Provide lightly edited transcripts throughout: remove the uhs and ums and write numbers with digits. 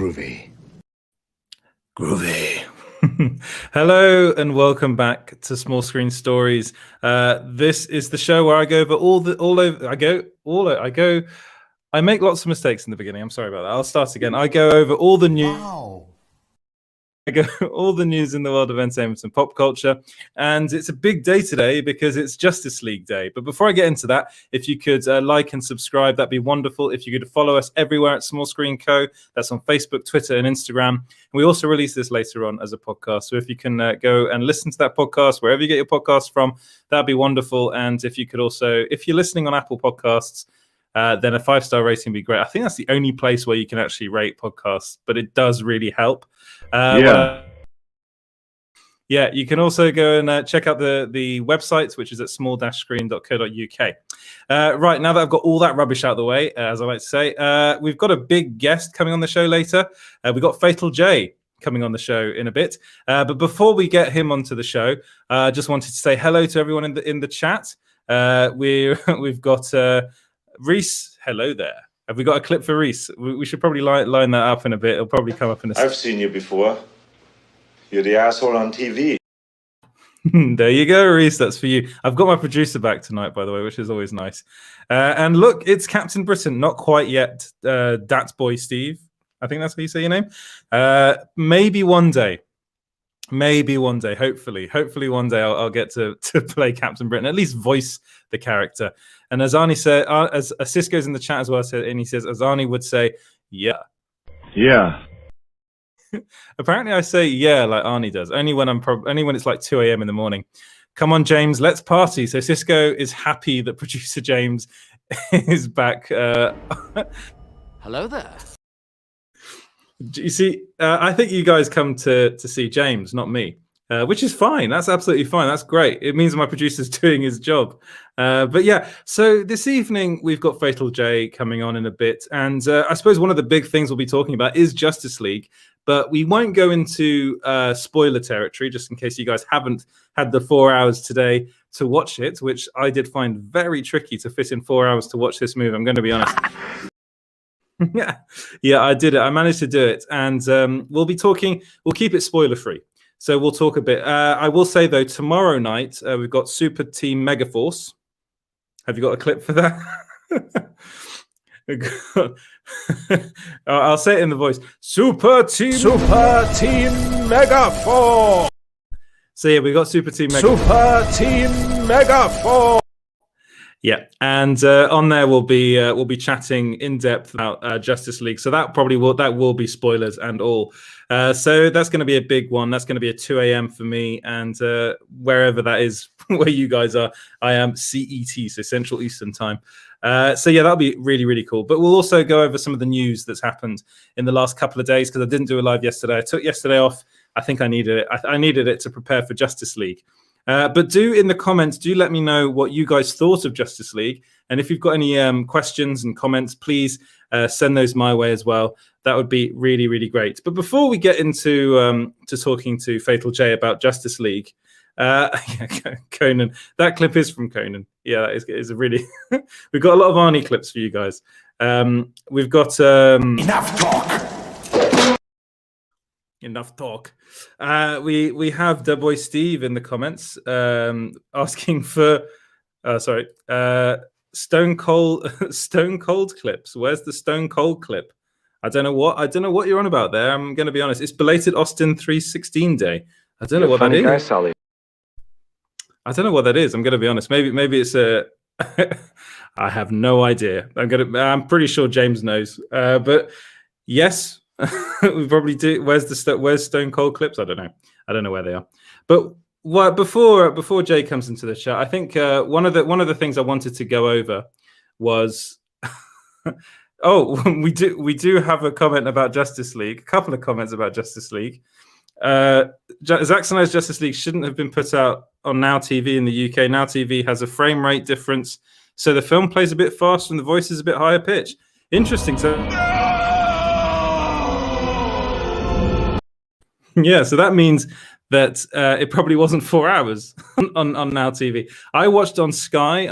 groovy. Groovy. Hello and welcome back to Small Screen Stories. This is the show where I go over I make lots of mistakes in the beginning. I'm sorry about that. I'll start again. I go over all the news. Wow. I go all the news in the world of entertainment and pop culture, and it's a big day today because it's Justice League Day. But before I get into that, if you could like and subscribe, that'd be wonderful. If you could follow us everywhere at Small Screen Co. That's on Facebook, Twitter, and Instagram. And we also release this later on as a podcast. So if you can go and listen to that podcast wherever you get your podcasts from, that'd be wonderful. And if you could also, if you're listening on Apple Podcasts, then a 5-star rating would be great. I think that's the only place where you can actually rate podcasts, but it does really help. Yeah, you can also go and check out the website, which is at small-screen.co.uk. Right, now that I've got all that rubbish out of the way, as I like to say, we've got a big guest coming on the show later. We've got Fatal J coming on the show in a bit. But before we get him onto the show, I just wanted to say hello to everyone in the chat. We've got Reese. Hello there. Have we got a clip for Reese? We should probably line that up in a bit. It'll probably come up in a second. I've seen you before. You're the asshole on TV. There you go, Reese. That's for you. I've got my producer back tonight, by the way, which is always nice. And look, it's Captain Britain. Not quite yet. Dat Boy Steve. I think that's how you say your name. Maybe one day. Hopefully one day I'll get to play Captain Britain, at least voice the character. And as Arnie said, as Cisco's in the chat as well, and he says, as Arnie would say, yeah. Apparently I say yeah like Arnie does, only when it's like 2 a.m. in the morning. Come on, James, let's party. So Cisco is happy that producer James is back. Hello there. You see, I think you guys come to see James, not me, which is fine. That's absolutely fine. That's great. It means my producer's doing his job. But yeah, so this evening we've got Fatal J coming on in a bit. And I suppose one of the big things we'll be talking about is Justice League. But we won't go into spoiler territory, just in case you guys haven't had the 4 hours today to watch it, which I did find very tricky to fit in 4 hours to watch this movie. I'm going to be honest. Yeah, I did it. I managed to do it. And we'll keep it spoiler free. So we'll talk a bit. I will say, though, tomorrow night, we've got Super Team Megaforce. Have you got a clip for that? I'll say it in the voice. Super Team Megaforce. So yeah, we got Super Team Megaforce. Yeah, and on there we'll be chatting in depth about Justice League. So that will be spoilers and all. So that's going to be a big one. That's going to be a 2 a.m. for me, and wherever that is where you guys are, I am CET, so Central Eastern Time. So yeah, that'll be really, really cool. But we'll also go over some of the news that's happened in the last couple of days because I didn't do a live yesterday. I took yesterday off. I think I needed it. I needed it to prepare for Justice League. But do in the comments, do let me know what you guys thought of Justice League. And if you've got any questions and comments, please send those my way as well. That would be really, really great. But before we get into to talking to Fatal J about Justice League, Conan, that clip is from Conan. Yeah, that is a really... We've got a lot of Arnie clips for you guys. We've got... Enough talk. We have Da Boy Steve in the comments asking for Stone Cold clips. Where's the Stone Cold clip? I don't know what you're on about there. I'm going to be honest. It's belated Austin 316 day. I don't know what that is. Guy, Sally. I don't know what that is. I'm going to be honest. Maybe it's a. I have no idea. I'm pretty sure James knows. But yes. We probably do. Where's Stone Cold clips? I don't know where they are. But before Jay comes into the chat, I think one of the things I wanted to go over was we do have a comment about Justice League. A couple of comments about Justice League. Zack Snyder's Justice League shouldn't have been put out on Now TV in the UK. Now TV has a frame rate difference, so the film plays a bit faster and the voice is a bit higher pitch. Interesting. So. Yeah, so that means that it probably wasn't 4 hours on Now TV. I watched on Sky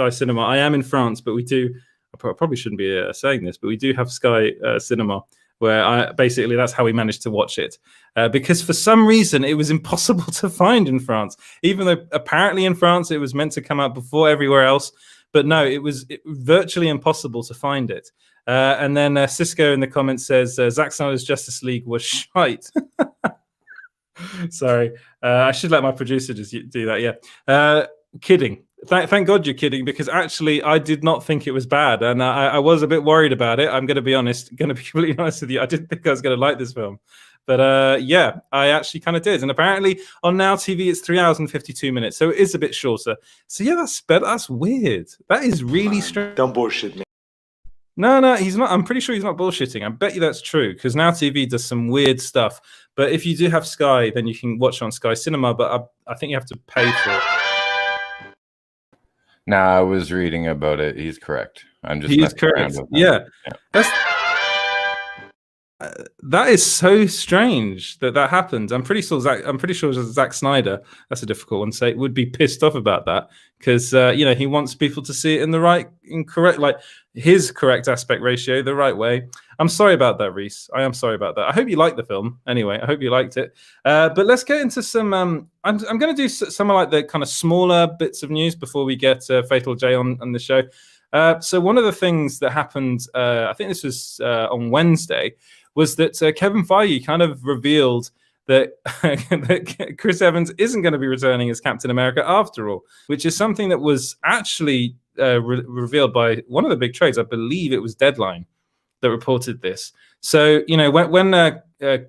Cinema. I am in France, but we do. I probably shouldn't be saying this, but we do have Sky Cinema where basically that's how we managed to watch it. Because for some reason it was impossible to find in France, even though apparently in France it was meant to come out before everywhere else. But no, it was virtually impossible to find it. And then Cisco in the comments says, Zack Snyder's Justice League was shite. Sorry. I should let my producer just do that, yeah. Kidding. Thank God you're kidding, because actually I did not think it was bad. And I was a bit worried about it. I'm going to be honest, going to be completely honest with you. I didn't think I was going to like this film. But yeah, I actually kind of did. And apparently on Now TV, it's 3 hours and 52 minutes. So it is a bit shorter. So yeah, that's weird. That is really strange. Don't bullshit me. No, he's not. I'm pretty sure he's not bullshitting. I bet you that's true, because Now TV does some weird stuff. But if you do have Sky, then you can watch on Sky Cinema. But I think you have to pay for it. No, I was reading about it. He's correct. I'm just He's correct. Yeah. That is so strange that happened. I'm pretty sure Zack Snyder, that's a difficult one to say, would be pissed off about that, because he wants people to see it in the correct, like his correct aspect ratio, the right way. I'm sorry about that, Reese. I am sorry about that. I hope you liked the film. Anyway, I hope you liked it. But let's get into some. I'm going to do some of like the kind of smaller bits of news before we get Fatal J on the show. So one of the things that happened, I think this was on Wednesday, was that Kevin Feige kind of revealed that, that Chris Evans isn't going to be returning as Captain America after all, which is something that was actually revealed by one of the big trades. I believe it was Deadline that reported this. So, when a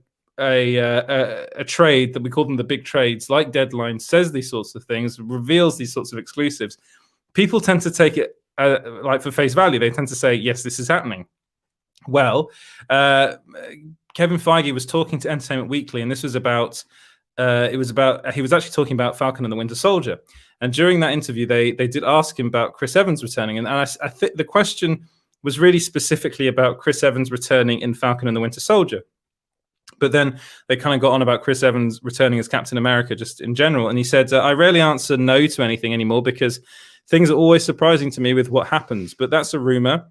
trade that we call them the big trades, like Deadline, says these sorts of things, reveals these sorts of exclusives, people tend to take it like for face value. They tend to say, yes, this is happening. Well, Kevin Feige was talking to Entertainment Weekly, and this was about he was actually talking about Falcon and the Winter Soldier. And during that interview, they did ask him about Chris Evans returning, and I think the question was really specifically about Chris Evans returning in Falcon and the Winter Soldier. But then they kind of got on about Chris Evans returning as Captain America just in general. And he said, I rarely answer no to anything anymore because things are always surprising to me with what happens. But that's a rumor.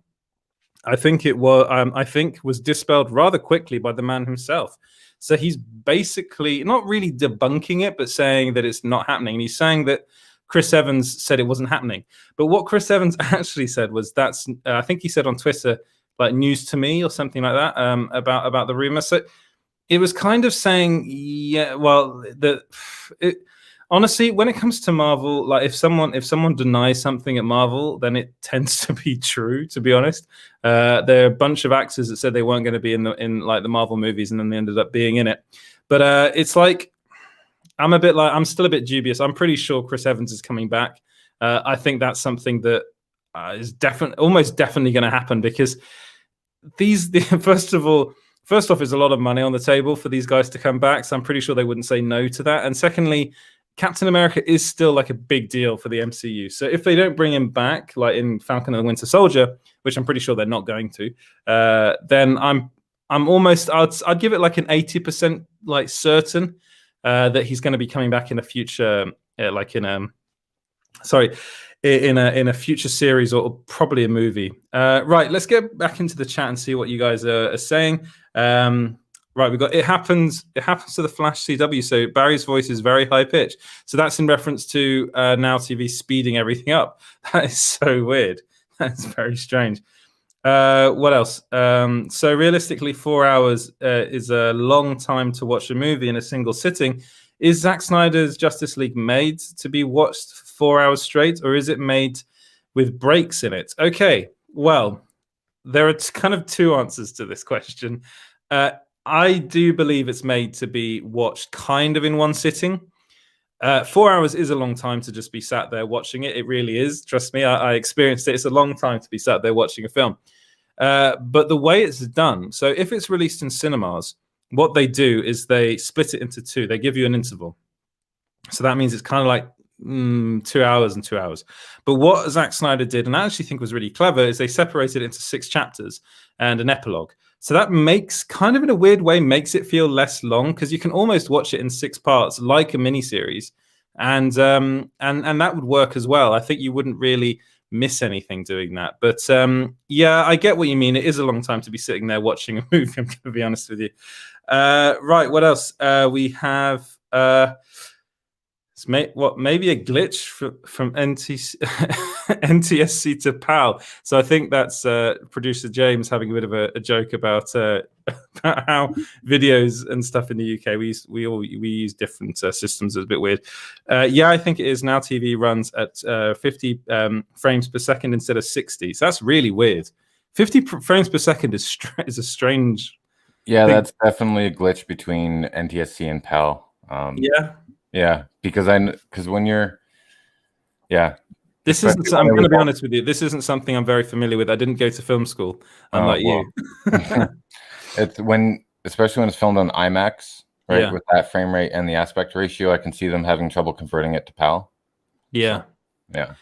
I think it was dispelled rather quickly by the man himself. So he's basically not really debunking it, but saying that it's not happening. And he's saying that Chris Evans said it wasn't happening. But what Chris Evans actually said was I think he said on Twitter, like, news to me or something like that, about the rumor. So it was kind of saying, yeah, well, honestly, when it comes to Marvel, like if someone denies something at Marvel, then it tends to be true, to be honest. There are a bunch of actors that said they weren't going to be in like the Marvel movies, and then they ended up being in it. But it's like I'm still a bit dubious. I'm pretty sure Chris Evans is coming back. I think that's something that is almost definitely going to happen, because first off, is a lot of money on the table for these guys to come back. So I'm pretty sure they wouldn't say no to that. And secondly, Captain America is still like a big deal for the MCU. So if they don't bring him back, like in Falcon and the Winter Soldier, which I'm pretty sure they're not going to, then I'm almost, I'd give it like an 80% like certain that he's going to be coming back in a future, in a future series or probably a movie. Right, let's get back into the chat and see what you guys are saying. Right, we've got it happens to the Flash CW. So Barry's voice is very high pitched. So that's in reference to Now TV speeding everything up. That is so weird. That's very strange. What else? So realistically, 4 hours is a long time to watch a movie in a single sitting. Is Zack Snyder's Justice League made to be watched 4 hours straight, or is it made with breaks in it? Okay, well, there are kind of two answers to this question. I do believe it's made to be watched kind of in one sitting. 4 hours is a long time to just be sat there watching it. It really is. Trust me, I experienced it. It's a long time to be sat there watching a film. But the way it's done, so if it's released in cinemas, what they do is they split it into two. They give you an interval. So that means it's kind of like 2 hours and 2 hours. But what Zack Snyder did, and I actually think was really clever, is they separated it into 6 chapters and an epilogue. So that makes, kind of in a weird way, makes it feel less long, because you can almost watch it in 6 parts like a miniseries. And that would work as well. I think you wouldn't really miss anything doing that. But yeah, I get what you mean. It is a long time to be sitting there watching a movie. I'm going to be honest with you. Right, what else? We have maybe a glitch from NTSC to PAL. So I think that's producer James having a bit of a joke about how videos and stuff in the UK we use different systems. It's a bit weird. Yeah, I think it is now. TV runs at 50 frames per second instead of 60. So that's really weird. 50 frames per second is a strange. Yeah, thing. that's definitely a glitch between NTSC and PAL. Yeah, because when you're, this isn't. I'm going to be honest with you. This isn't something I'm very familiar with. I didn't go to film school, unlike you. It's especially when it's filmed on IMAX, right? Yeah. With that frame rate and the aspect ratio, I can see them having trouble converting it to PAL. Yeah,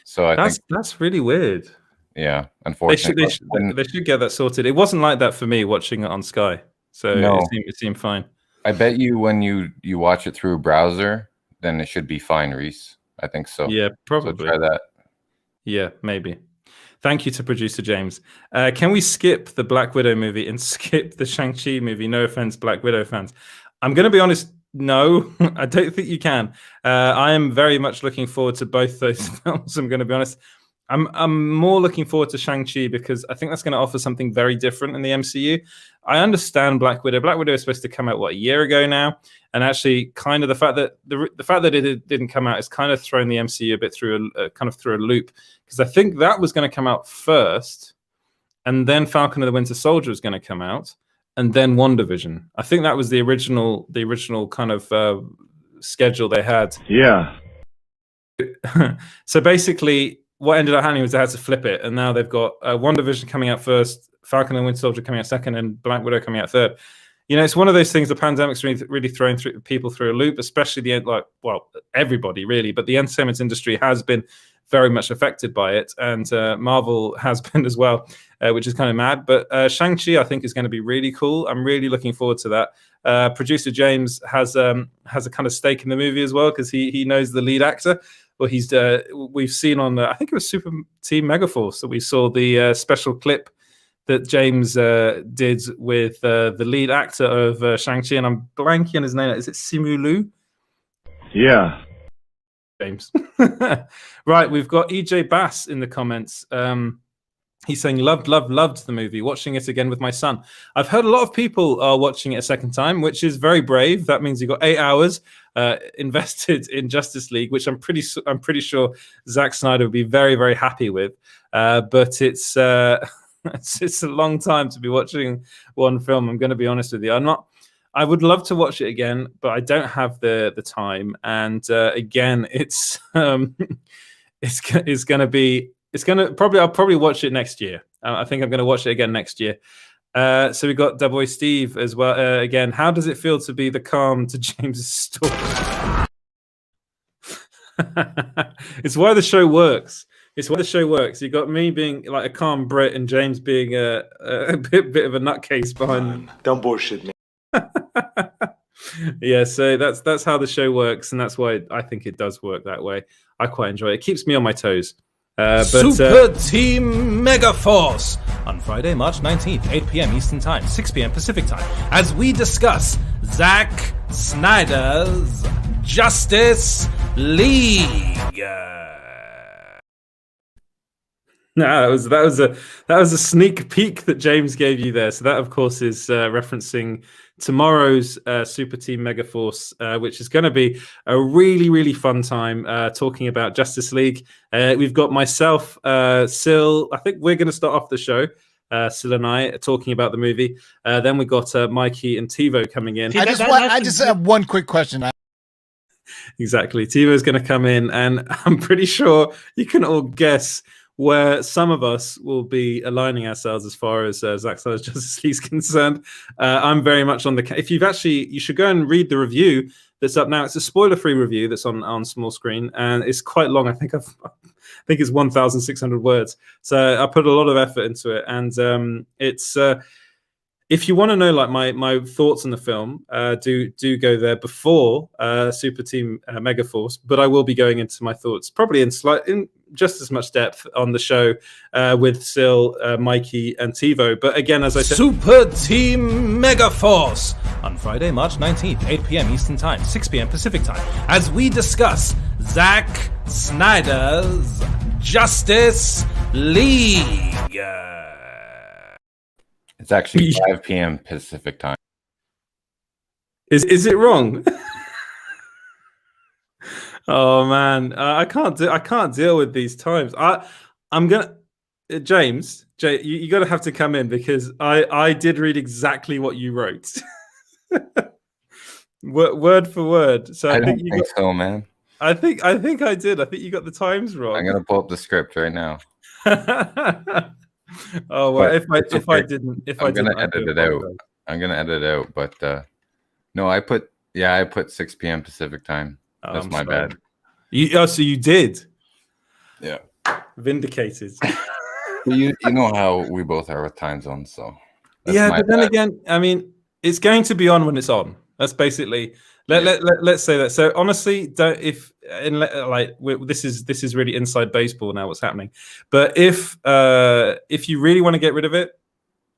So I think that's really weird. Yeah, unfortunately, they should get that sorted. It wasn't like that for me watching it on Sky, so it seemed fine. I bet you when you watch it through a browser, then it should be fine, Reese. I think so. Yeah, probably. So try that. Yeah, maybe. Thank you to producer James. Can we skip the Black Widow movie and skip the Shang-Chi movie? No offense, Black Widow fans. I'm going to be honest. No, I don't think you can. I am very much looking forward to both those films. I'm going to be honest. I'm more looking forward to Shang-Chi because I think that's going to offer something very different in the MCU. I understand Black Widow. Black Widow is supposed to come out a year ago now, and actually, kind of the fact that it didn't come out is kind of thrown the MCU a bit through a loop, because I think that was going to come out first, and then Falcon and the Winter Soldier was going to come out, and then WandaVision. I think that was the original kind of schedule they had. Yeah. So basically, what ended up happening was they had to flip it, and now they've got WandaVision coming out first, Falcon and Winter Soldier coming out second, and Black Widow coming out third. You know, it's one of those things. The pandemic's really throwing people through a loop, especially everybody really, but the entertainment industry has been very much affected by it, and Marvel has been as well, which is kind of mad. But Shang-Chi, I think, is going to be really cool. I'm really looking forward to that. Producer James has a kind of stake in the movie as well, because he knows the lead actor. Well, we've seen on I think it was Super Team Megaforce that we saw the special clip that James did with the lead actor of Shang-Chi, and I'm blanking on his name. Is it Simu Liu? Yeah. James. Right, we've got EJ Bass in the comments. He's saying, loved the movie, watching it again with my son. I've heard a lot of people are watching it a second time, which is very brave. That means you've got 8 hours invested in Justice League, which I'm pretty sure Zack Snyder would be very, very happy with. But it's a long time to be watching one film. I'm going to be honest with you. I would love to watch it again, but I don't have the time. And again, I'll probably watch it next year. I think I'm going to watch it again next year. So we got Doughboy Steve as well. Again, how does it feel to be the calm to James's story? It's why the show works. You got me being like a calm Brit and James being a bit of a nutcase behind. Don't bullshit me. Yeah, so that's how the show works, and that's why I think it does work that way. I quite enjoy it. It keeps me on my toes. Super Team Megaforce on Friday, March 19th, 8 p.m. Eastern Time, 6 p.m. Pacific Time, as we discuss Zack Snyder's Justice League. No, that was a sneak peek that James gave you there. So that, of course, is referencing tomorrow's Super Team Megaforce, which is going to be a really, really fun time talking about Justice League. We've got myself, Sil. I think we're going to start off the show. Sil and I are talking about the movie. Then we got Mikey and TiVo coming in. I just have one quick question. Exactly. TiVo's going to come in, and I'm pretty sure you can all guess where some of us will be aligning ourselves as far as Zack Snyder's Justice League is concerned. I'm very much on the... If you should go and read the review that's up now. It's a spoiler-free review that's on small screen, and it's quite long. I think it's 1,600 words. So I put a lot of effort into it, and it's... if you want to know like my thoughts on the film, do go there before Super Team Megaforce. But I will be going into my thoughts probably in just as much depth on the show with Sil, Mikey, and TiVo. But again, as I said, Super Team Megaforce on Friday, March 19th, 8 p.m. Eastern Time, 6 p.m. Pacific Time, as we discuss Zack Snyder's Justice League. It's actually 5 p.m. Pacific Time. Is it wrong? Oh man, I can't deal with these times. I'm gonna James, you gotta have to come in because I did read exactly what you wrote, word for word. So I don't think so, man. I think I did. I think you got the times wrong. I'm gonna pull up the script right now. Oh well, if I didn't, I'm gonna edit it out. I'm gonna edit it out, but no, I put 6 p.m. Pacific Time. That's my bad. So you did? Yeah. Vindicated. you know how we both are with time zones, so yeah. But then again, I mean, it's going to be on when it's on. That's basically let's say that. So honestly, this is really inside baseball now. What's happening? But if you really want to get rid of it,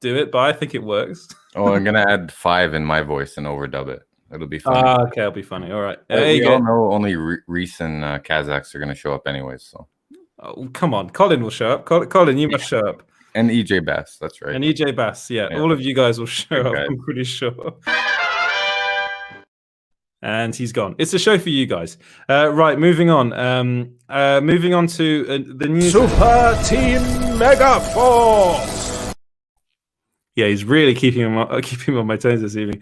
do it. But I think it works. Oh, I'm gonna add 5 in my voice and overdub it. It'll be funny. Okay, it'll be funny. All right. We all know only Reese and Kazakhs are going to show up anyways. So, come on, Colin will show up. Colin, you must show up. And EJ Bass, that's right. And EJ Bass, yeah. All of you guys will show up. I'm pretty sure. And he's gone. It's a show for you guys. Right, moving on. Moving on to the new Super Team Megaforce. Yeah, he's really keeping him on my toes this evening.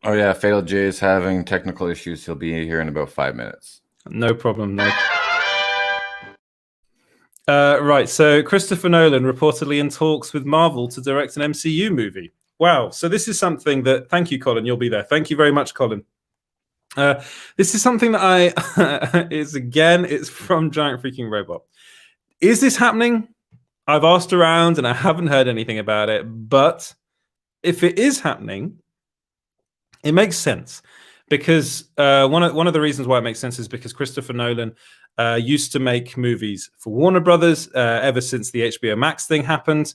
Oh yeah, Fatal J is having technical issues. He'll be here in about 5 minutes. No problem. No. Right, so Christopher Nolan reportedly in talks with Marvel to direct an MCU movie. Wow, so this is something that... Thank you, Colin. You'll be there. Thank you very much, Colin. This is something that it's from Giant Freaking Robot. Is this happening? I've asked around and I haven't heard anything about it, but if it is happening... It makes sense because one of the reasons why it makes sense is because Christopher Nolan used to make movies for Warner Brothers ever since the HBO Max thing happened.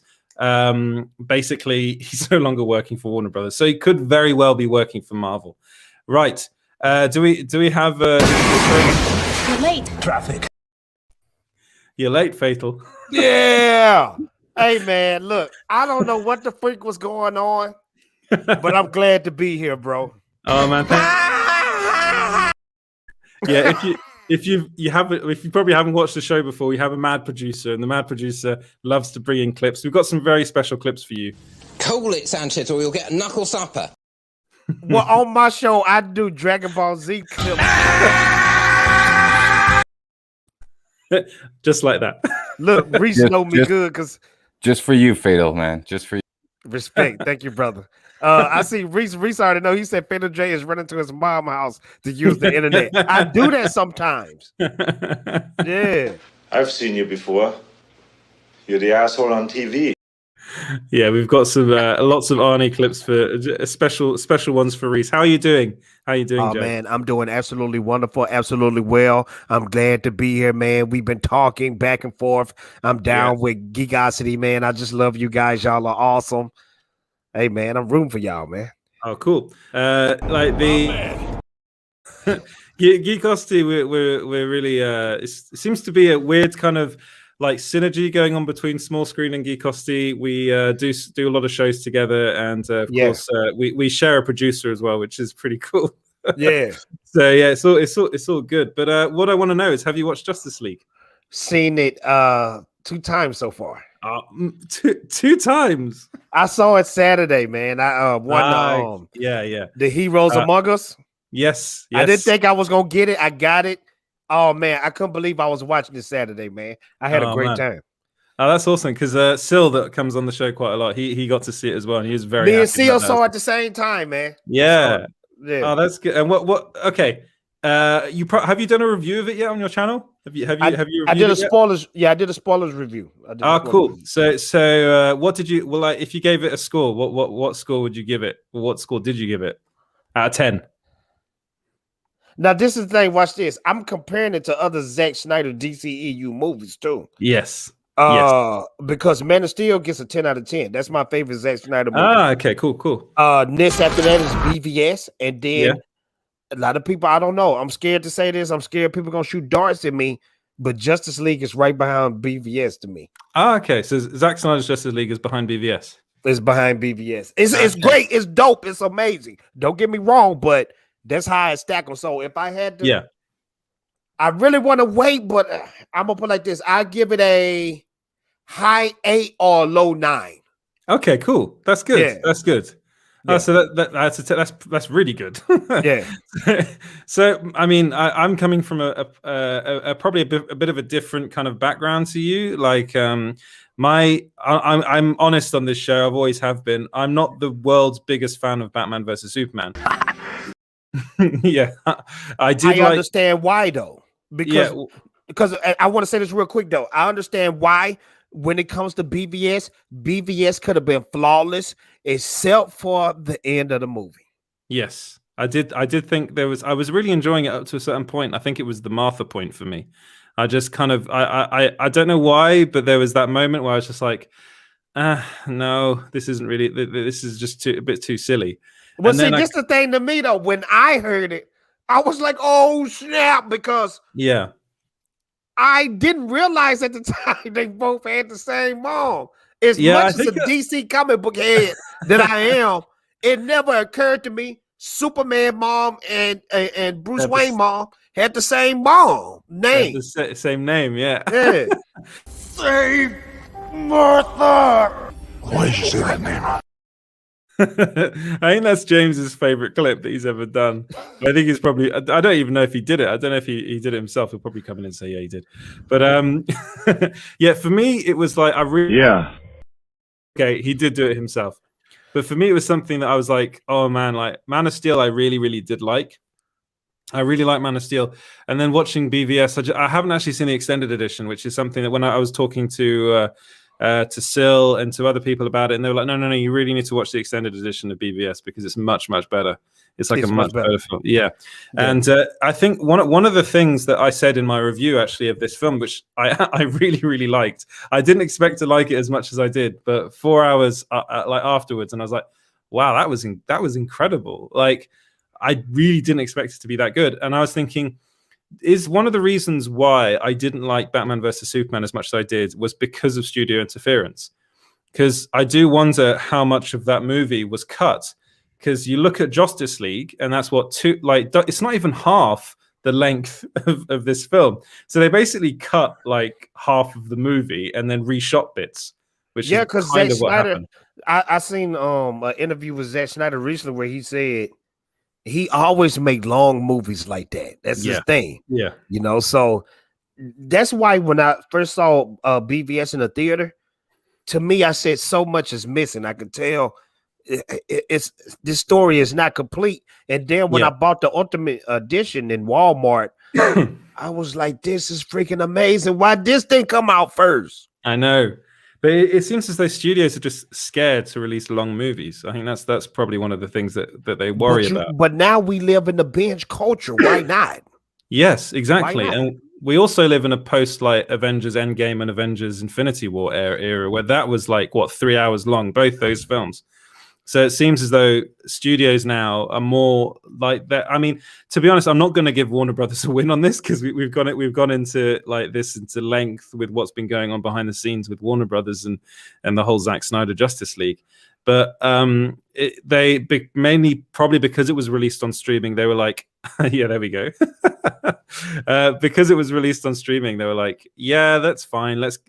Basically, he's no longer working for Warner Brothers, so he could very well be working for Marvel. Right? Do we have? You're late. Traffic. You're late, Fatal. Yeah. Hey man, look, I don't know what the freak was going on. But I'm glad to be here, bro. Oh man, yeah. If you probably haven't watched the show before, we have a mad producer, and the mad producer loves to bring in clips. We've got some very special clips for you. Call it, Sanchez, or you'll get a knuckle supper. Well, on my show, I do Dragon Ball Z clips. Just like that. Look, Reese know me good because just for you, Fatal man. Just for you. Respect. Thank you, brother. I see Reese already know. He said Fatal J is running to his mom's house to use the internet. I do that sometimes. Yeah. I've seen you before. You're the asshole on TV. Yeah, we've got some lots of Arnie clips for special ones for Reese. How are you doing? Oh, Joe? Man, I'm doing absolutely wonderful, absolutely well. I'm glad to be here, man. We've been talking back and forth. I'm down with Geekosity, man. I just love you guys. Y'all are awesome. Hey, man, I'm rooting for y'all, man. Oh, cool. Like the Geekosity, we're really. It seems to be a weird kind of like synergy going on between Small Screen and Geekosity. We do a lot of shows together, and of course, we share a producer as well, which is pretty cool. Yeah. So yeah, it's all good. But what I want to know is, have you watched Justice League? Seen it 2 times so far. Two times. I saw it Saturday, man. I won the Heroes Among Us. Yes. I didn't think I was gonna get it. I got it. Oh man, I couldn't believe I was watching this Saturday, man. I had a great time. Oh, that's awesome because Sil that comes on the show quite a lot. He got to see it as well, and he was very. Me and Sil saw it at the same time, man. Yeah. Yeah. Oh, that's good. And what? Okay. Have you done a review of it yet on your channel? Have you? I did a spoilers. Yeah, I did a spoilers review. Cool. Review. So what did you? Well, like, if you gave it a score, what score would you give it? Or what score did you give it? Out of 10. Now, this is the thing. Watch this. I'm comparing it to other Zack Snyder DCEU movies too. Yes. Yes. Because Man of Steel gets a 10 out of 10. That's my favorite Zack Snyder movie. Okay, cool. Next after that is BVS, and then a lot of people, I don't know. I'm scared to say this. I'm scared people gonna shoot darts at me, but Justice League is right behind BVS to me. Okay. So Zack Snyder's Justice League is behind BVS. It's behind BVS. It's great. It's dope. It's amazing. Don't get me wrong, but that's how I stack them. So if I had to, I really want to wait, but I'm gonna put it like this. I give it a high 8 or a low 9. Okay, cool. That's good. Yeah. That's good. Yeah. So that's really good. Yeah. So I mean, I'm coming from a probably a bit of a different kind of background to you. Like I'm honest on this show. I've always have been. I'm not the world's biggest fan of Batman versus Superman. Yeah, I understand why though, because I want to say this real quick though. I understand why when it comes to BVS could have been flawless except for the end of the movie. Yes, I did think I was really enjoying it up to a certain point. I think it was the Martha point for me. I just kind of I don't know why, but there was that moment where I was just like, no, this isn't really. This is just a bit too silly. Well, see, this is the thing to me though. When I heard it, I was like, "Oh snap!" Because I didn't realize at the time they both had the same mom. As much as a DC comic book head that I am, it never occurred to me Superman mom and Bruce Wayne mom had the same mom name. The same name, yeah. Save Martha. Why did you say that name? I think that's James's favorite clip that he's ever done. I think he's probably, I don't even know if he did it. I don't know if he did it himself. He'll probably come in and say, yeah, he did. But yeah, for me, it was like, okay, he did do it himself. But for me, it was something that I was like, oh man, like Man of Steel, I really, really did like. I really like Man of Steel. And then watching BVS, I haven't actually seen the extended edition, which is something that when I was talking to Sil and to other people about it, and they were like, no, you really need to watch the extended edition of BVS because it's much, much better. It's like a much better film. Yeah. And I think one of the things that I said in my review actually of this film, which I really, really liked, I didn't expect to like it as much as I did, but 4 hours like afterwards, and I was like, wow, that was incredible. Like, I really didn't expect it to be that good. And I was thinking, is one of the reasons why I didn't like Batman versus Superman as much as I did was because of studio interference. Because I do wonder how much of that movie was cut. Because you look at Justice League, and that's it's not even half the length of this film. So they basically cut like half of the movie and then reshot bits. Which is because kind Zack of what Snyder, happened. I seen an interview with Zack Snyder recently where he said he always make long movies like that. That's his thing. Yeah. You know, so that's why when I first saw BVS in the theater, to me, I said so much is missing. I could tell it's this story is not complete. And then when I bought the Ultimate Edition in Walmart, I was like, this is freaking amazing. Why this thing come out first? I know. But it seems as though studios are just scared to release long movies. I think that's probably one of the things that they worry about. But now we live in the binge culture. Why not? Yes, exactly. And we also live in a post like Avengers Endgame and Avengers Infinity War era where that was like 3 hours long, both those films. So it seems as though studios now are more like that. I mean, to be honest, I'm not going to give Warner Brothers a win on this because we've gone into like this into length with what's been going on behind the scenes with Warner Brothers and the whole Zack Snyder Justice League. But mainly probably because it was released on streaming, they were like, yeah, there we go. Because it was released on streaming, they were like, yeah, that's fine. Let's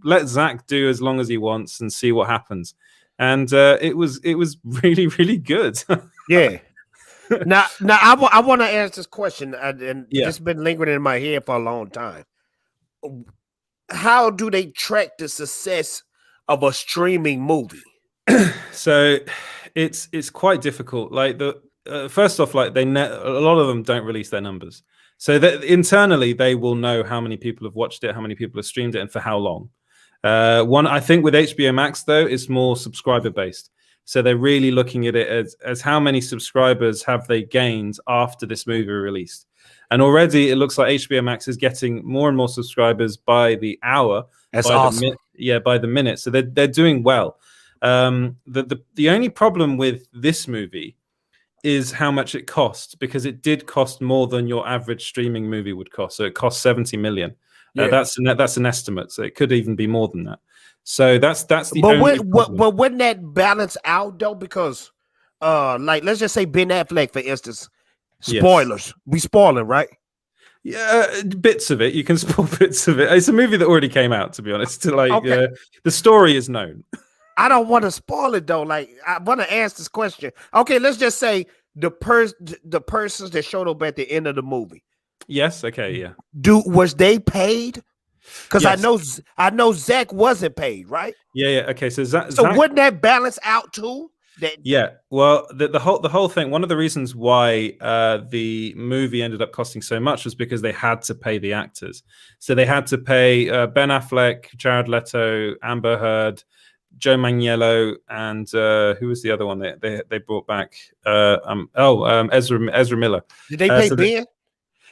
let Zack do as long as he wants and see what happens. And it was really, really good. Yeah. Now I want to ask this question, and it's been lingering in my head for a long time. How do they track the success of a streaming movie? So it's quite difficult. Like first off, like a lot of them don't release their numbers. So that internally they will know how many people have watched it, how many people have streamed it, and for how long. I think with HBO Max though, it's more subscriber based. So they're really looking at it as how many subscribers have they gained after this movie released. And already it looks like HBO Max is getting more and more subscribers by the hour. That's by awesome. by the minute. So they're doing well. The only problem with this movie is how much it costs, because it did cost more than your average streaming movie would cost. So it cost 70 million. Yeah. That's an estimate. So it could even be more than that. So that's the But only problem. but wouldn't that balance out though? Because like let's just say Ben Affleck, for instance. Spoilers. Yes. We spoiling, right? Yeah, bits of it. You can spoil bits of it. It's a movie that already came out, to be honest. Like okay. The story is known. I don't want to spoil it though. Like I want to ask this question. Okay, let's just say the persons that showed up at the end of the movie. Yes. Okay. Yeah. Was they paid? Because yes. I know Zach wasn't paid, right? Yeah. Okay. So Zach, wouldn't that balance out too? Yeah. Well, the whole thing. One of the reasons why the movie ended up costing so much was because they had to pay the actors. So they had to pay Ben Affleck, Jared Leto, Amber Heard, Joe Manganiello, and who was the other one they brought back? Ezra Miller. Did they pay Ben?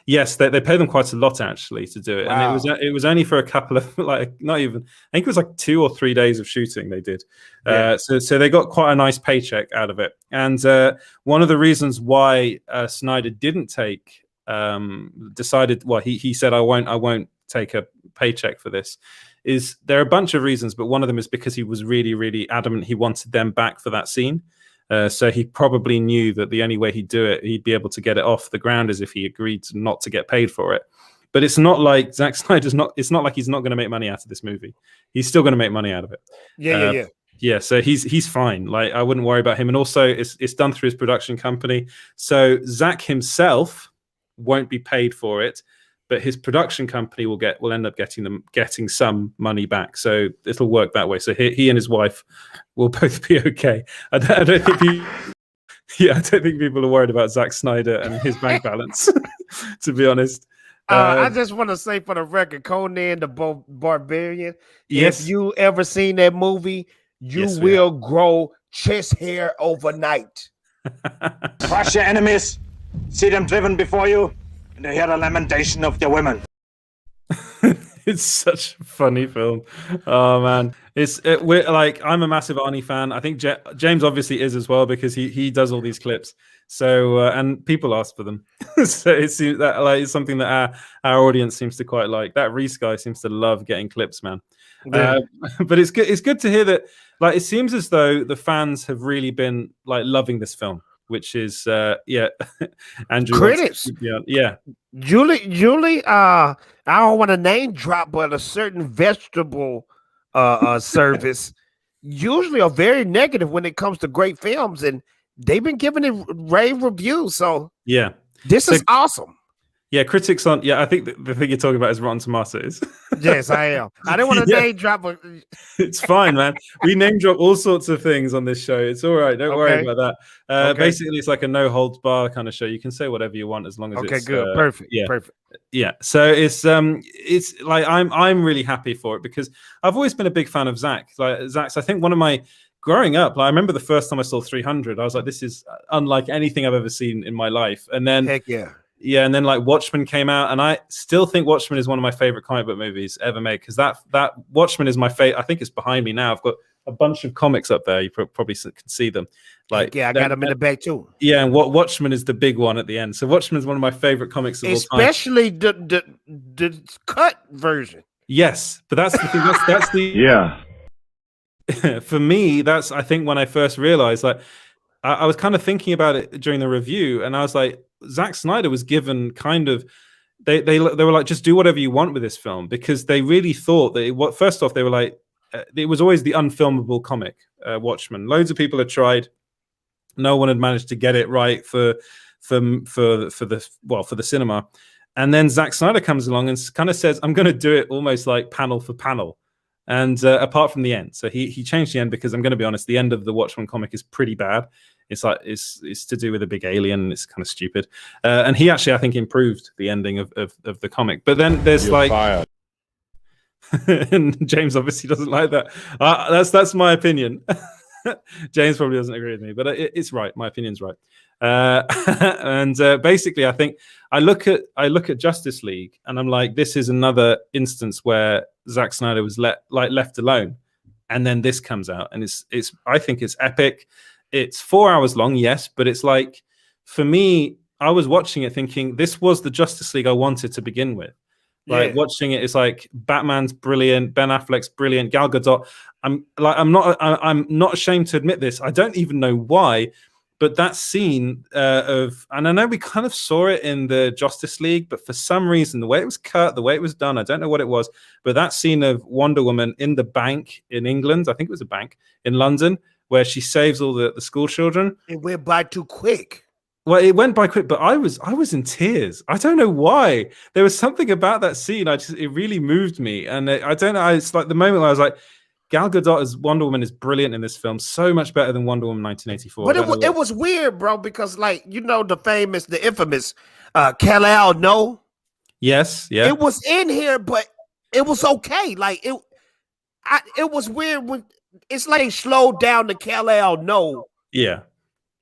Yes, they pay them quite a lot actually to do it, wow. And it was only for a couple of not even. I think it was like 2 or 3 days of shooting they did. Yeah. So they got quite a nice paycheck out of it. And one of the reasons why Snyder didn't take decided, well, he said I won't take a paycheck for this. Is there are a bunch of reasons, but one of them is because he was really, really adamant he wanted them back for that scene. So he probably knew that the only way he'd be able to get it off the ground is if he agreed not to get paid for it. But it's not like Zack Snyder's it's not like he's not going to make money out of this movie. He's still going to make money out of it. Yeah. So he's fine. Like I wouldn't worry about him. And also it's done through his production company. So Zack himself won't be paid for it, but his production company will end up getting some money back. So it'll work that way. So he and his wife will both be okay. I don't think people are worried about Zack Snyder and his bank balance, to be honest. I just want to say for the record, Conan the Barbarian, yes. If you ever seen that movie, you will grow chest hair overnight. Crush your enemies, see them driven before you, and hear the lamentation of the women. It's such a funny film. Oh man, we're like, I'm a massive Arnie fan. I think James obviously is as well, because he does all these clips. So and people ask for them. So it seems that it's something that our audience seems to quite like. That Reese guy seems to love getting clips, man. Yeah. But it's good to hear that. Like it seems as though the fans have really been like loving this film, which is Andrew critics. Julie, I don't want to name drop, but a certain vegetable service usually are very negative when it comes to great films, and they've been giving it rave reviews. So yeah, this is awesome. Yeah, critics on. Yeah, I think the thing you're talking about is Rotten Tomatoes. Yes, I am. I didn't want to name drop. It's fine, man. We name drop all sorts of things on this show. It's all right. Don't worry about that. Basically, it's like a no holds bar kind of show. You can say whatever you want as long as it's good, perfect. Yeah, perfect. Yeah. So it's like I'm really happy for it, because I've always been a big fan of Zack. Like Zack's, I think one of my growing up, like, I remember the first time I saw 300, I was like, this is unlike anything I've ever seen in my life. And then heck yeah. Yeah, and then like Watchmen came out, and I still think Watchmen is one of my favorite comic book movies ever made, because that Watchmen is my favorite. I think it's behind me now. I've got a bunch of comics up there. You probably can see them. Like, yeah, I got them in the back too. Yeah, and Watchmen is the big one at the end. So Watchmen is one of my favorite comics of all time, especially the cut version. Yes, but that's the thing. That's the yeah. For me, that's I think when I first realized, like, I was kind of thinking about it during the review, and I was like, Zack Snyder was given kind of they were like, just do whatever you want with this film, because they really thought that first off, they were like, it was always the unfilmable comic, Watchmen. Loads of people had tried, no one had managed to get it right for the cinema, and then Zack Snyder comes along and kind of says, I'm going to do it almost like panel for panel. And apart from the end, so he changed the end, because I'm going to be honest, the end of the Watchmen comic is pretty bad. It's like it's to do with a big alien, and it's kind of stupid. And he actually, I think, improved the ending of the comic. But then there's You're fired. And James obviously doesn't like that. That's my opinion. James probably doesn't agree with me, but it's right. My opinion's right. And basically, I think I look at Justice League, and I'm like, this is another instance where Zack Snyder was left alone, and then this comes out, and it's I think it's epic. It's 4 hours long, yes, but it's like, for me, I was watching it thinking this was the Justice League I wanted to begin with. Like watching it, it's like Batman's brilliant, Ben Affleck's brilliant, Gal Gadot. I'm not ashamed to admit this. I don't even know why, but that scene and I know we kind of saw it in the Justice League, but for some reason, the way it was cut, the way it was done, I don't know what it was, but that scene of Wonder Woman in the bank in England, I think it was a bank in London, where she saves all the school children. It went by too quick. Well, it went by quick, but I was in tears. I don't know why. There was something about that scene. It really moved me, and I don't know. It's like the moment where I was like, Gal Gadot as Wonder Woman is brilliant in this film, so much better than Wonder Woman 1984. But it was weird, bro, because like the infamous Kal-El, no. Yes, yeah. It was in here, but it was okay. Like it was weird when it's like slowed down the Kal-El, no. Yeah.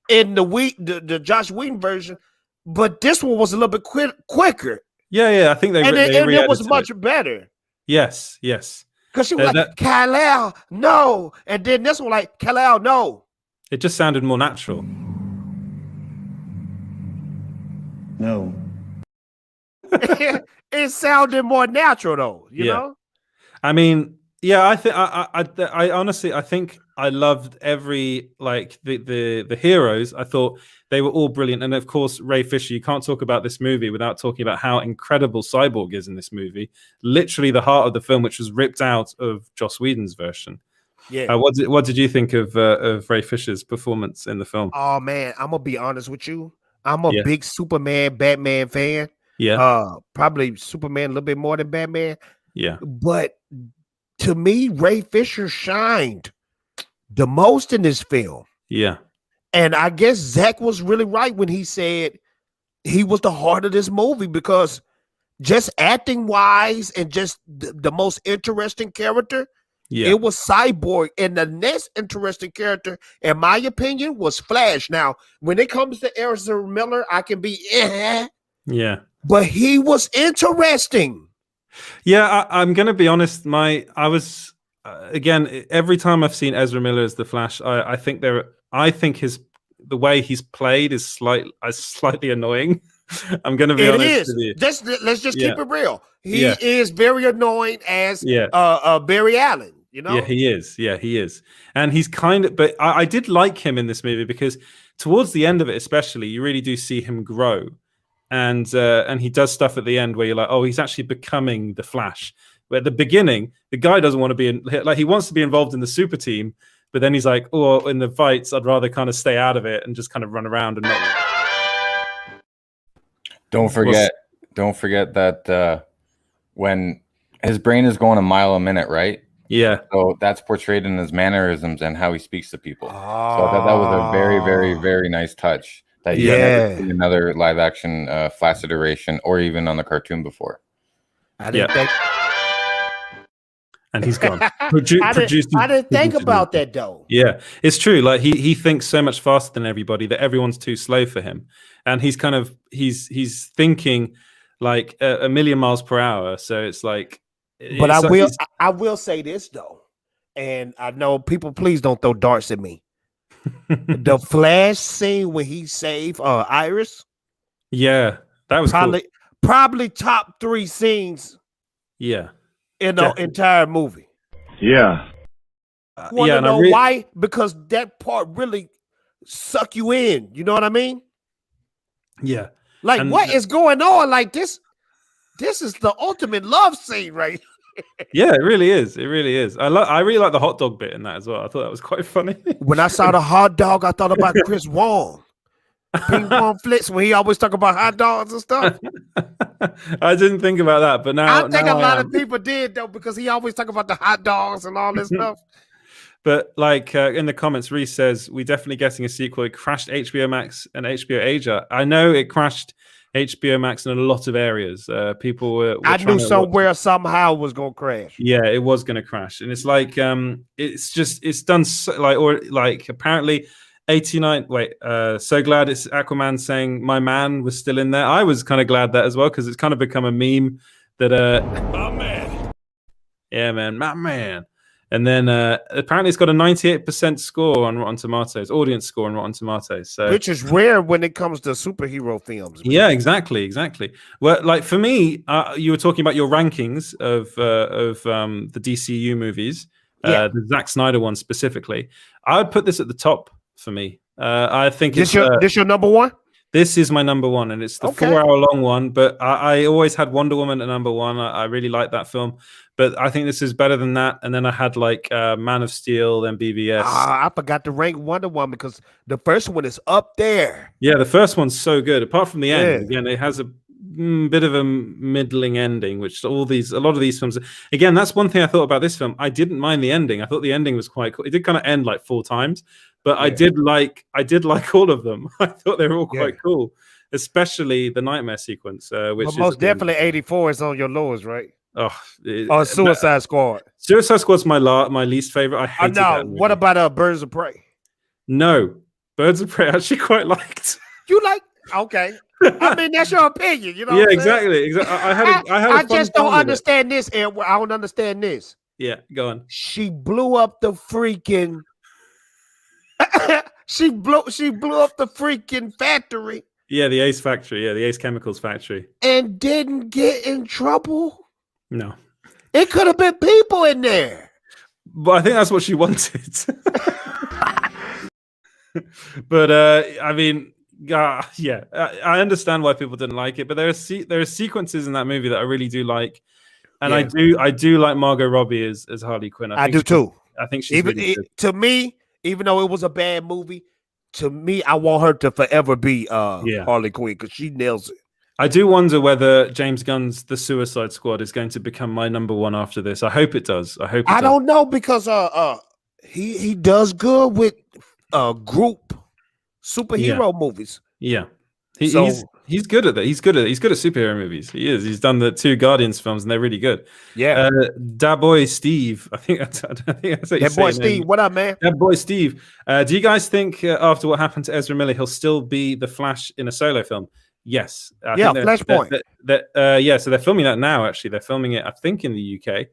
In the Josh Whedon version, but this one was a little bit quicker. Yeah. I think it was much better. Yes. Because she was like, Kal-El, no. And then this one, like, Kal-El, no. It just sounded more natural. No. It sounded more natural, though, you know? I mean, yeah, I think I honestly, I think I loved every, like, the heroes. I thought they were all brilliant. And of course, Ray Fisher, you can't talk about this movie without talking about how incredible Cyborg is in this movie. Literally the heart of the film, which was ripped out of Joss Whedon's version. Yeah. What did you think of Ray Fisher's performance in the film? Oh, man, I'm going to be honest with you. I'm a big Superman, Batman fan. Yeah. Probably Superman a little bit more than Batman. Yeah. But to me, Ray Fisher shined the most in this film. Yeah. And I guess Zach was really right when he said he was the heart of this movie, because just acting wise and just the most interesting character, it was Cyborg. And the next interesting character, in my opinion, was Flash. Now, when it comes to Ezra Miller, I can be but he was interesting. Yeah, I'm gonna be honest. I was again, every time I've seen Ezra Miller as the Flash, I think the way he's played is slightly annoying. I'm gonna be honest with you. Let's just keep it real. He is very annoying as Barry Allen. You know? Yeah, he is. Yeah, he is. And he's kind of, but I did like him in this movie because towards the end of it, especially, you really do see him grow. And he does stuff at the end where you're like, oh, he's actually becoming the Flash. But at the beginning, the guy doesn't want to be he wants to be involved in the super team, but then he's like, oh, in the fights, I'd rather kind of stay out of it and just kind of run around and not. Don't forget that when his brain is going a mile a minute, right? Yeah. So that's portrayed in his mannerisms and how he speaks to people. So I thought that was a very, very, very nice touch. That you never seen another live action Flash iteration or even on the cartoon before. I didn't think. And he's gone. I didn't think about that though. Yeah, it's true. Like he thinks so much faster than everybody that everyone's too slow for him, and he's kind of he's thinking like a million miles per hour. So it's like. But I will say this though, and I know people, please don't throw darts at me. The Flash scene when he saved Iris. Yeah, that was probably top 3 scenes. Yeah, in the entire movie. Yeah. Want to know why? Because that part really suck you in. You know what I mean? Yeah. Like, what is going on? Like this is the ultimate love scene, right? Yeah, it really is. It really is. I really like the hot dog bit in that as well. I thought that was quite funny. When I saw the hot dog, I thought about Chris Wong. Ping pong flicks when he always talk about hot dogs and stuff. I didn't think about that, but now I think a lot of people did though, because he always talk about the hot dogs and all this stuff. But like in the comments, Reese says we're definitely getting a sequel. It crashed HBO Max and HBO Asia. I know it crashed HBO Max in a lot of areas. People were I knew somewhere somehow was gonna crash. Yeah, it was going to crash, and it's like it's done apparently 89. Wait, so glad it's Aquaman saying my man was still in there. I was kind of glad that as well because it's kind of become a meme that my man, yeah, man, my man. And then apparently it's got a 98% score on Rotten Tomatoes, audience score on Rotten Tomatoes. So, which is rare when it comes to superhero films. Man. Yeah, exactly. Well, like for me, you were talking about your rankings of the DCU movies, the Zack Snyder one specifically. I would put this at the top for me. I think this your number one. This is my number one, and it's the 4-hour-long one. But I always had Wonder Woman at number one. I really like that film, but I think this is better than that. And then I had like Man of Steel, then BVS. I forgot to rank Wonder Woman because the first one is up there. Yeah, the first one's so good. Apart from the end, again, it has a bit of a middling ending, which a lot of these films. Again, that's one thing I thought about this film. I didn't mind the ending. I thought the ending was quite cool. It did kind of end like 4 times. But I did like all of them. I thought they were all quite cool, especially the nightmare sequence. Which but most definitely 84 is on your lowest, right? Oh, Suicide Squad. Suicide Squad's my least favorite. I hated that movie. What about Birds of Prey? No, Birds of Prey I actually quite liked. You like? Okay. I mean, that's your opinion. You know? Yeah, exactly. I just don't understand this, and I don't understand this. Yeah, go on. She blew up the freaking. she blew up the freaking factory. Yeah, the Ace factory. Yeah, the Ace Chemicals factory. And didn't get in trouble. No. It could have been people in there. But I think that's what she wanted. But I mean, yeah, I understand why people didn't like it. But there are sequences in that movie that I really do like, and I do like Margot Robbie as Harley Quinn. I do too. I think she's really good. To me. Even though it was a bad movie, to me, I want her to forever be Harley Quinn because she nails it. I do wonder whether James Gunn's The Suicide Squad is going to become my number one after this. I hope it does. I don't know because he does good with group superhero movies. Yeah. He's good at that. He's good at superhero movies. He is. He's done the 2 Guardians films, and they're really good. Yeah. Da boy Steve. I think that's that boy Steve. What up, man? That boy Steve. Do you guys think after what happened to Ezra Miller, he'll still be the Flash in a solo film? Yes. Flashpoint. So they're filming that now. Actually, they're filming it, I think, in the UK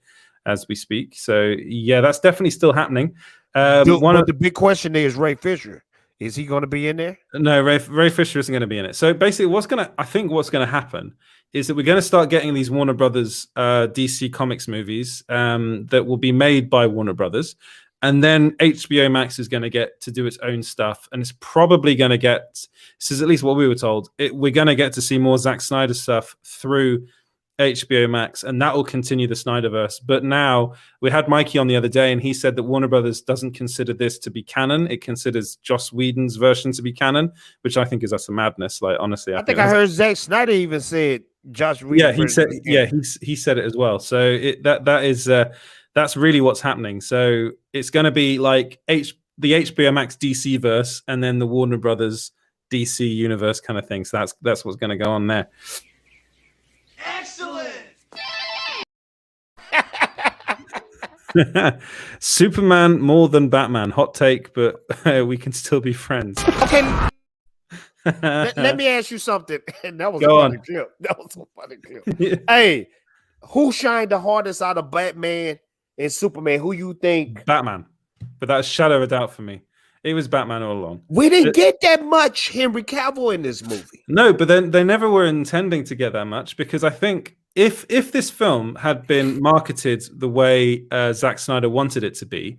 as we speak. So yeah, that's definitely still happening. The big question is Ray Fisher. Is he going to be in there? No, Ray Fisher isn't going to be in it. So basically, what's going to happen is that we're going to start getting these Warner Brothers DC Comics movies that will be made by Warner Brothers, and then HBO Max is going to get to do its own stuff, and it's probably going to get. This is at least what we were told. We're going to get to see more Zack Snyder stuff through HBO Max, and that will continue the Snyderverse. But now we had Mikey on the other day, and he said that Warner Brothers doesn't consider this to be canon. It considers Joss Whedon's version to be canon, which I think is utter madness. Like, honestly, I think I heard Zack Snyder even said Joss Whedon. Yeah, he said. Yeah, he said it as well. So that's really what's happening. So it's going to be like the HBO Max DC verse, and then the Warner Brothers DC universe kind of thing. So that's what's going to go on there. Excellent. Superman more than Batman. Hot take, but we can still be friends. Okay. Let me ask you something. That was Go a funny clip. That was a funny clip. Yeah. Hey, who shined the hardest out of Batman and Superman? Who you think? Batman. But that's shadow of a doubt for me. It was Batman all along. We didn't get that much Henry Cavill in this movie. No, but then they never were intending to get that much, because I think if this film had been marketed the way Zack Snyder wanted it to be,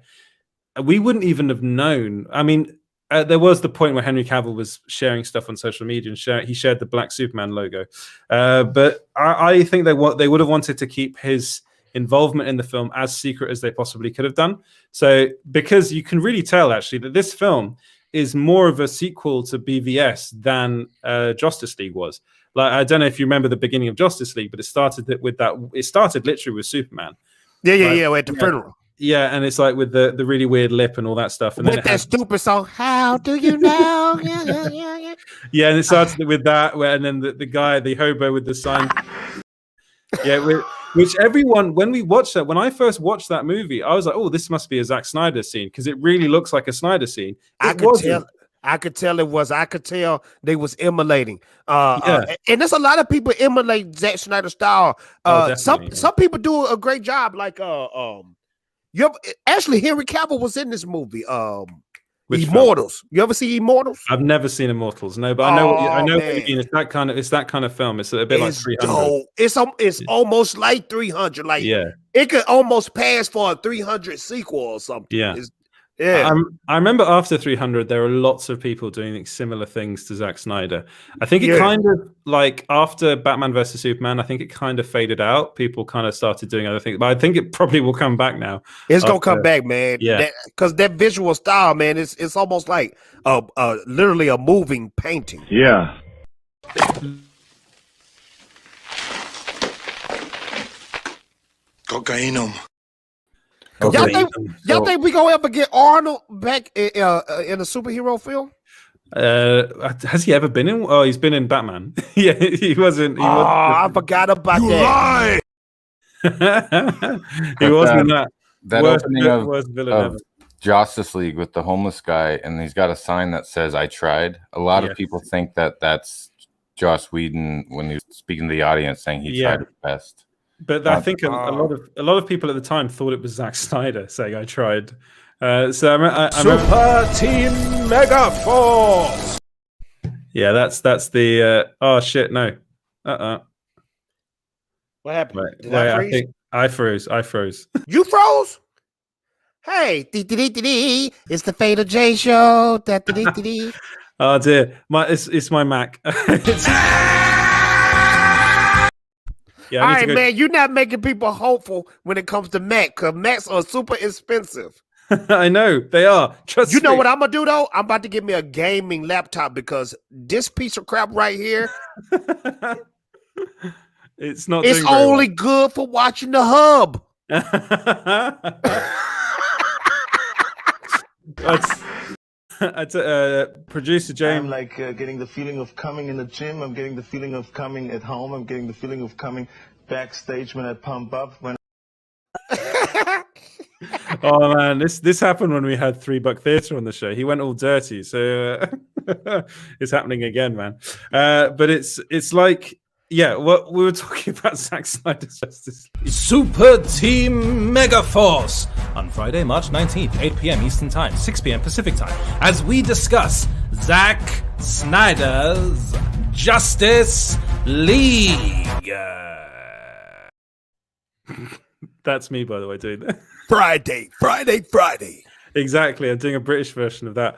we wouldn't even have known. I mean, there was the point where Henry Cavill was sharing stuff on social media, and he shared the Black Superman logo. But I think they would have wanted to keep his involvement in the film as secret as they possibly could have done. So, because you can really tell actually that this film is more of a sequel to BVS than Justice League was. Like, I don't know if you remember the beginning of Justice League, but it started with that. It started literally with Superman. Yeah. At the funeral. Yeah, and it's like with the really weird lip and all that stuff. And with then that stupid song, "How do you know?" Yeah. Yeah, and it started with that, and then the guy, the hobo with the sign. Yeah, which everyone, when we watched that, when I first watched that movie, I was like, "Oh, this must be a Zack Snyder scene," because it really looks like a Snyder scene. I could tell it was. I could tell they was emulating. And there's a lot of people emulate Zack Snyder style. Some people do a great job. Like actually Henry Cavill was in this movie. Immortals. You ever see Immortals? I've never seen Immortals. No, but I know what you mean. It's that kind of film. It's a bit like 300. Dope. It's almost like 300. Like it could almost pass for a 300 sequel or something. Yeah. I remember after 300, there were lots of people doing similar things to Zack Snyder. I think it kind of like after Batman versus Superman, I think it kind of faded out. People kind of started doing other things, but I think it probably will come back now. It's gonna come back, man. Yeah, because that visual style, man, it's almost like literally a moving painting. Yeah. Cocainum. Y'all think we gonna ever get Arnold back in a superhero film? Has he ever been in? Oh, he's been in Batman. Yeah, he wasn't. I forgot about that. He wasn't in that. That opening of Justice League with the homeless guy, and he's got a sign that says "I tried." A lot of people think that that's Joss Whedon when he was speaking to the audience, saying he tried his best. But I think a lot of people at the time thought it was Zack Snyder saying "I tried." So I Super Team Megaforce. Yeah, that's the. Oh shit! No. What happened? Right. Did I freeze? I think I froze. You froze? Hey, it's the Fatal J Show. Oh dear, it's my Mac. Yeah, all right, man. You're not making people hopeful when it comes to Mac, because Macs are super expensive. I know they are. Trust me. You know what I'm gonna do though? I'm about to get me a gaming laptop because this piece of crap right here, it's not. It's only good for watching the hub. Producer James. I'm like getting the feeling of coming in the gym. I'm getting the feeling of coming at home. I'm getting the feeling of coming backstage when I pump up. Oh man, this happened when we had $3 Theatre on the show. He went all dirty, so it's happening again, man. But it's like. Yeah, what we were talking about Zack Snyder's Justice League. Super Team Megaforce on Friday, March 19th, 8 p.m. Eastern Time, 6 p.m. Pacific Time, as we discuss Zack Snyder's Justice League. That's me, by the way, doing that. Friday. Exactly, I'm doing a British version of that.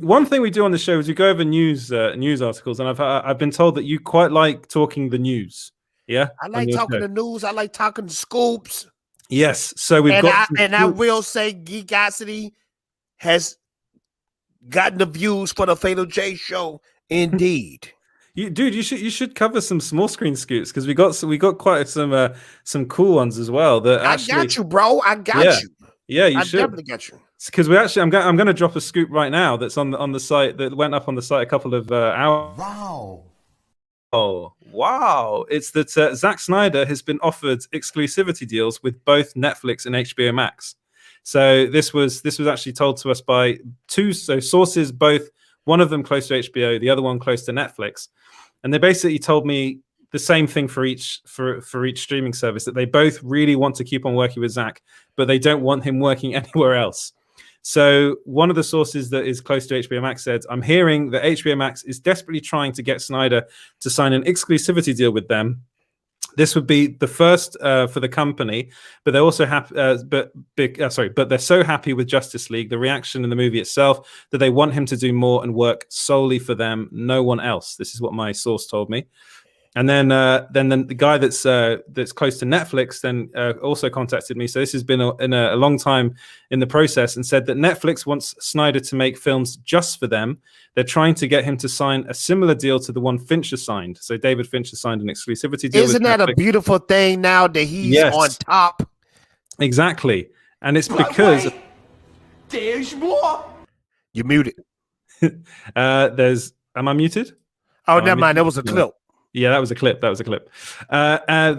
One thing we do on the show is we go over news articles, and I've been told that you quite like talking the news. Yeah, I like talking the news. I like talking scoops. Yes, so I will say Geekosity has gotten the views for the Fatal J Show. Indeed. You should cover some small screen scoops because we got quite some cool ones as well. That actually, I got you, bro. I got you. Yeah, you should. Definitely got you. Because I'm going to drop a scoop right now that's on the site that went up on the site a couple of hours. Wow. Oh, wow. It's that Zack Snyder has been offered exclusivity deals with both Netflix and HBO Max. So this was actually told to us by two sources, both one of them close to HBO, the other one close to Netflix. And they basically told me the same thing for each streaming service, that they both really want to keep on working with Zack, but they don't want him working anywhere else. So one of the sources that is close to HBO Max said, I'm hearing that HBO Max is desperately trying to get Snyder to sign an exclusivity deal with them. This would be the first for the company, but they're also happy. But they're so happy with Justice League, the reaction in the movie itself, that they want him to do more and work solely for them, no one else. This is what my source told me. And then the guy that's close to Netflix then also contacted me. So this has been a long time in the process, and said that Netflix wants Snyder to make films just for them. They're trying to get him to sign a similar deal to the one Fincher signed. So David Fincher signed an exclusivity deal. Isn't that Netflix. A beautiful thing now that he's on top? Exactly. And it's because there's more. You muted. Am I muted? Oh, never mind. That was a clip. Yeah, that was a clip.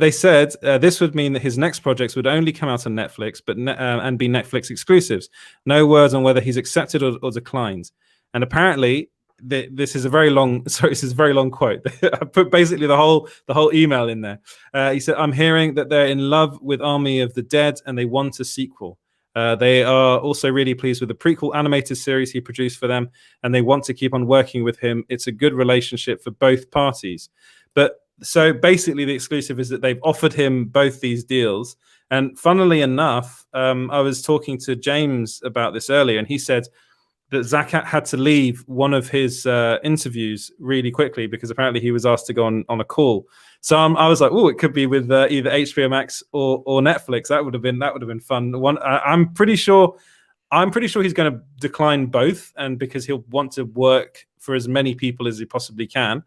They said this would mean that his next projects would only come out on Netflix, but and be Netflix exclusives. No words on whether he's accepted or declined. And apparently, this is a very long. Sorry, this is a very long quote. I put basically the whole email in there. He said, "I'm hearing that they're in love with Army of the Dead and they want a sequel. They are also really pleased with the prequel animated series he produced for them, and they want to keep on working with him. It's a good relationship for both parties." But so basically, the exclusive is that they've offered him both these deals. And funnily enough, I was talking to James about this earlier, and he said that Zack had to leave one of his interviews really quickly because apparently he was asked to go on a call. So I was like, "Oh, it could be with either HBO Max or Netflix. That would have been fun." I'm pretty sure he's going to decline both, and because he'll want to work for as many people as he possibly can.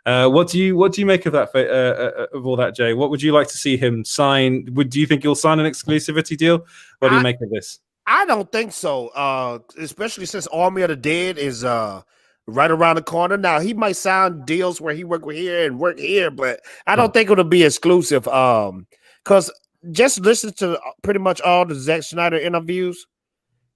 What do you make of that? Of all that, Jay? What would you like to see him sign? Do you think he'll sign an exclusivity deal? What do you make of this? I don't think so. Especially since Army of the Dead is right around the corner. Now he might sign deals where he work here and work here, but I don't think it'll be exclusive. Because just listen to pretty much all the Zack Snyder interviews.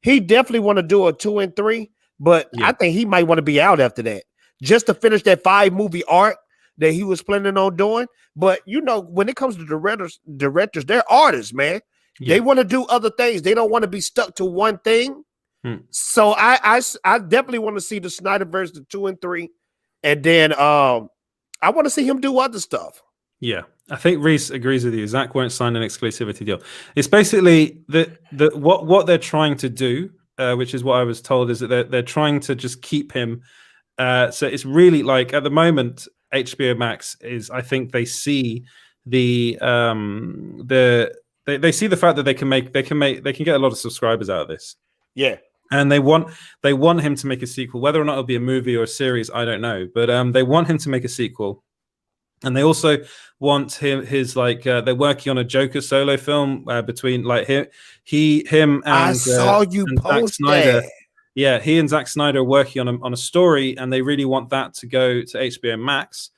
He definitely want to do a 2 and 3, but I think he might want to be out after that, just to finish that 5-movie arc that he was planning on doing. But when it comes to directors, they're artists, man. Yeah. They want to do other things. They don't want to be stuck to one thing. So I definitely want to see the Snyderverse, the 2 and 3, and then I want to see him do other stuff. Yeah, I think Reese agrees with you. Zack won't sign an exclusivity deal. It's basically what they're trying to do, which is what I was told, is that they're trying to just keep him. So it's really like at the moment, HBO Max is. I think they see they see the fact that they can get a lot of subscribers out of this. Yeah, and they want him to make a sequel. Whether or not it'll be a movie or a series, I don't know. But they want him to make a sequel, and they also want they're working on a Joker solo film between him and I saw you post Snyder. that. Yeah, he and Zack Snyder are working on a story, and they really want that to go to HBO Max.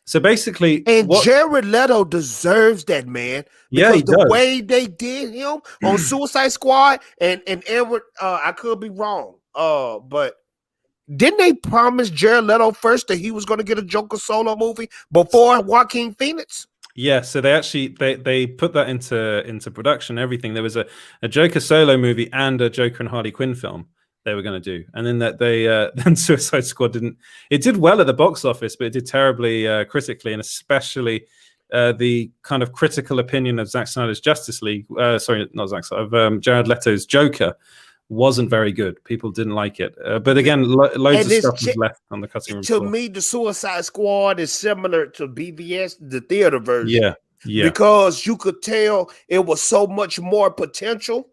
So basically, Jared Leto deserves that, man. Yeah, he the does. way they did him on Suicide Squad and Edward, I could be wrong, but didn't they promise Jared Leto first that he was going to get a Joker solo movie before Joaquin Phoenix? Yeah, so they actually they put that into production. Everything. There was a Joker solo movie and a Joker and Harley Quinn film they were going to do, and then then Suicide Squad did well at the box office, but it did terribly critically, and especially the kind of critical opinion of Zack Snyder's Justice League. Sorry, not Zack Snyder, of Jared Leto's Joker wasn't very good. People didn't like it, but again, loads of stuff was left on the cutting room floor. To me, the Suicide Squad is similar to BVS, the theater version. Yeah, because you could tell it was so much more potential.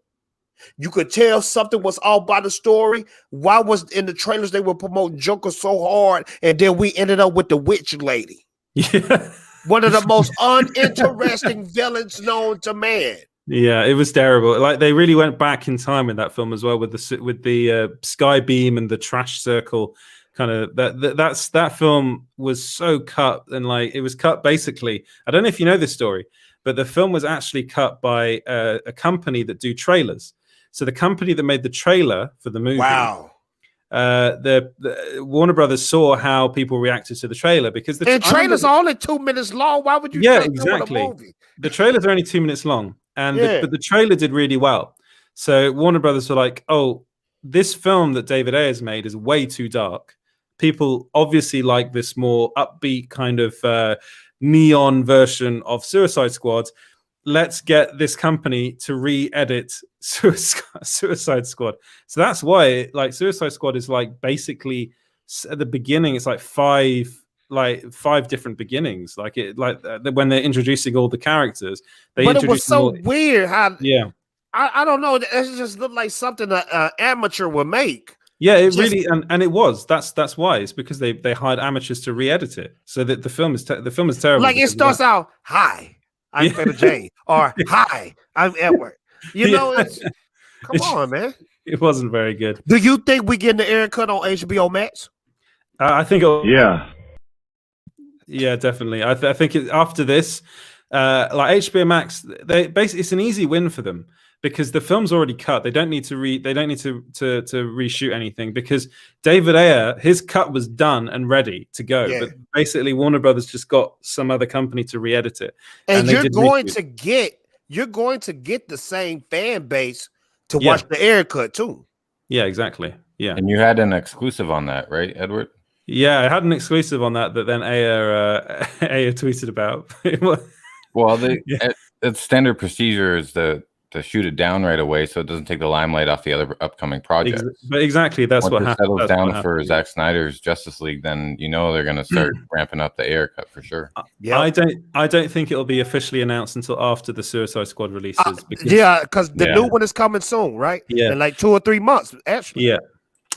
You could tell something was all by the story. Why was in the trailers they were promoting Joker so hard, and then we ended up with the witch lady? Yeah, one of the most uninteresting villains known to man. Yeah, it was terrible. Like they really went back in time in that film as well, with the sky beam and the trash circle. Kind of that film was so cut, and it was cut basically. I don't know if you know this story, but the film was actually cut by a company that do trailers. So the company that made the trailer for the movie, the Warner Brothers saw how people reacted to the trailer, because the trailers are only 2 minutes long. Why would you? Yeah, exactly. The trailers are only 2 minutes long, and but the trailer did really well. So Warner Brothers were like, "Oh, this film that David Ayers made is way too dark. People obviously like this more upbeat kind of neon version of Suicide Squad. Let's get this company to re-edit Suicide Squad." So that's why Suicide Squad is basically at the beginning, it's five different beginnings. When they're introducing all the characters, but it was so weird how I don't know, it just looked like something an amateur would make. Yeah, it really and it was. That's why. It's because they hired amateurs to re-edit it, so that the film is terrible. It starts out, "Hi, I'm Peter Jane," or "Hi, I'm Edward." Come on, man. It wasn't very good. Do you think we getting the air cut on HBO Max? I think. Yeah. Yeah, definitely. I think after this, like HBO Max, they basically it's an easy win for them because the film's already cut. They don't need to reshoot anything because David Ayer, his cut was done and ready to go. Yeah. But basically, Warner Brothers just got some other company to re-edit it, And you're going reshoot. to get the same fan base to watch the air cut too. Yeah, exactly. Yeah, and you had an exclusive on that, right, Edward? Yeah, I had an exclusive on that then Ayer tweeted about. Well, it's standard procedure is to shoot it down right away so it doesn't take the limelight off the other upcoming projects. But exactly, that's what happened. Settles down for Zack Snyder's Justice League, then they're going to start ramping up the air cut for sure. Yeah, I don't think it'll be officially announced until after the Suicide Squad releases. Because the new one is coming soon, right? Yeah, in like 2 or 3 months, actually. Yeah.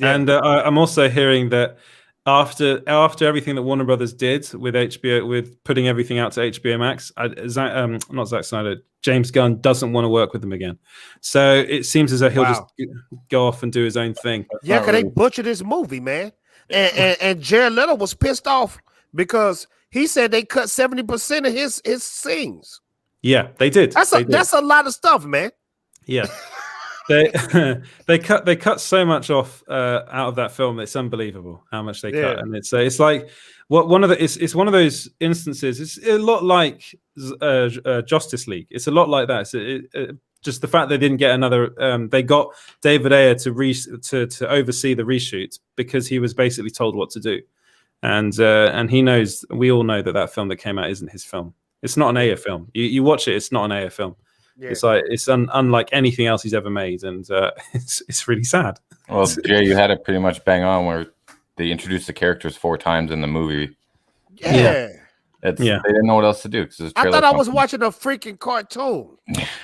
And I'm also hearing that after everything that Warner Brothers did with HBO, with putting everything out to HBO Max, not Zack Snyder, James Gunn doesn't want to work with them again. So it seems as though he'll just go off and do his own thing. Yeah, because they butchered this movie, man. And Jared Leto was pissed off because he said they cut 70% of his scenes. Yeah, they did. That's a lot of stuff, man. Yeah. They cut so much off out of that film. It's unbelievable how much they cut, and it's like it's one of those instances. It's a lot like Justice League. It's a lot like that. Just the fact they didn't get another. They got David Ayer to oversee the reshoot because he was basically told what to do, and he knows. We all know that film that came out isn't his film. It's not an Ayer film. You watch it. It's not an Ayer film. Yeah. It's unlike anything else he's ever made, and it's really sad. Well, Jay, you had it pretty much bang on where they introduced the characters 4 times in the movie. Yeah. They didn't know what else to do because I thought I was watching a freaking cartoon.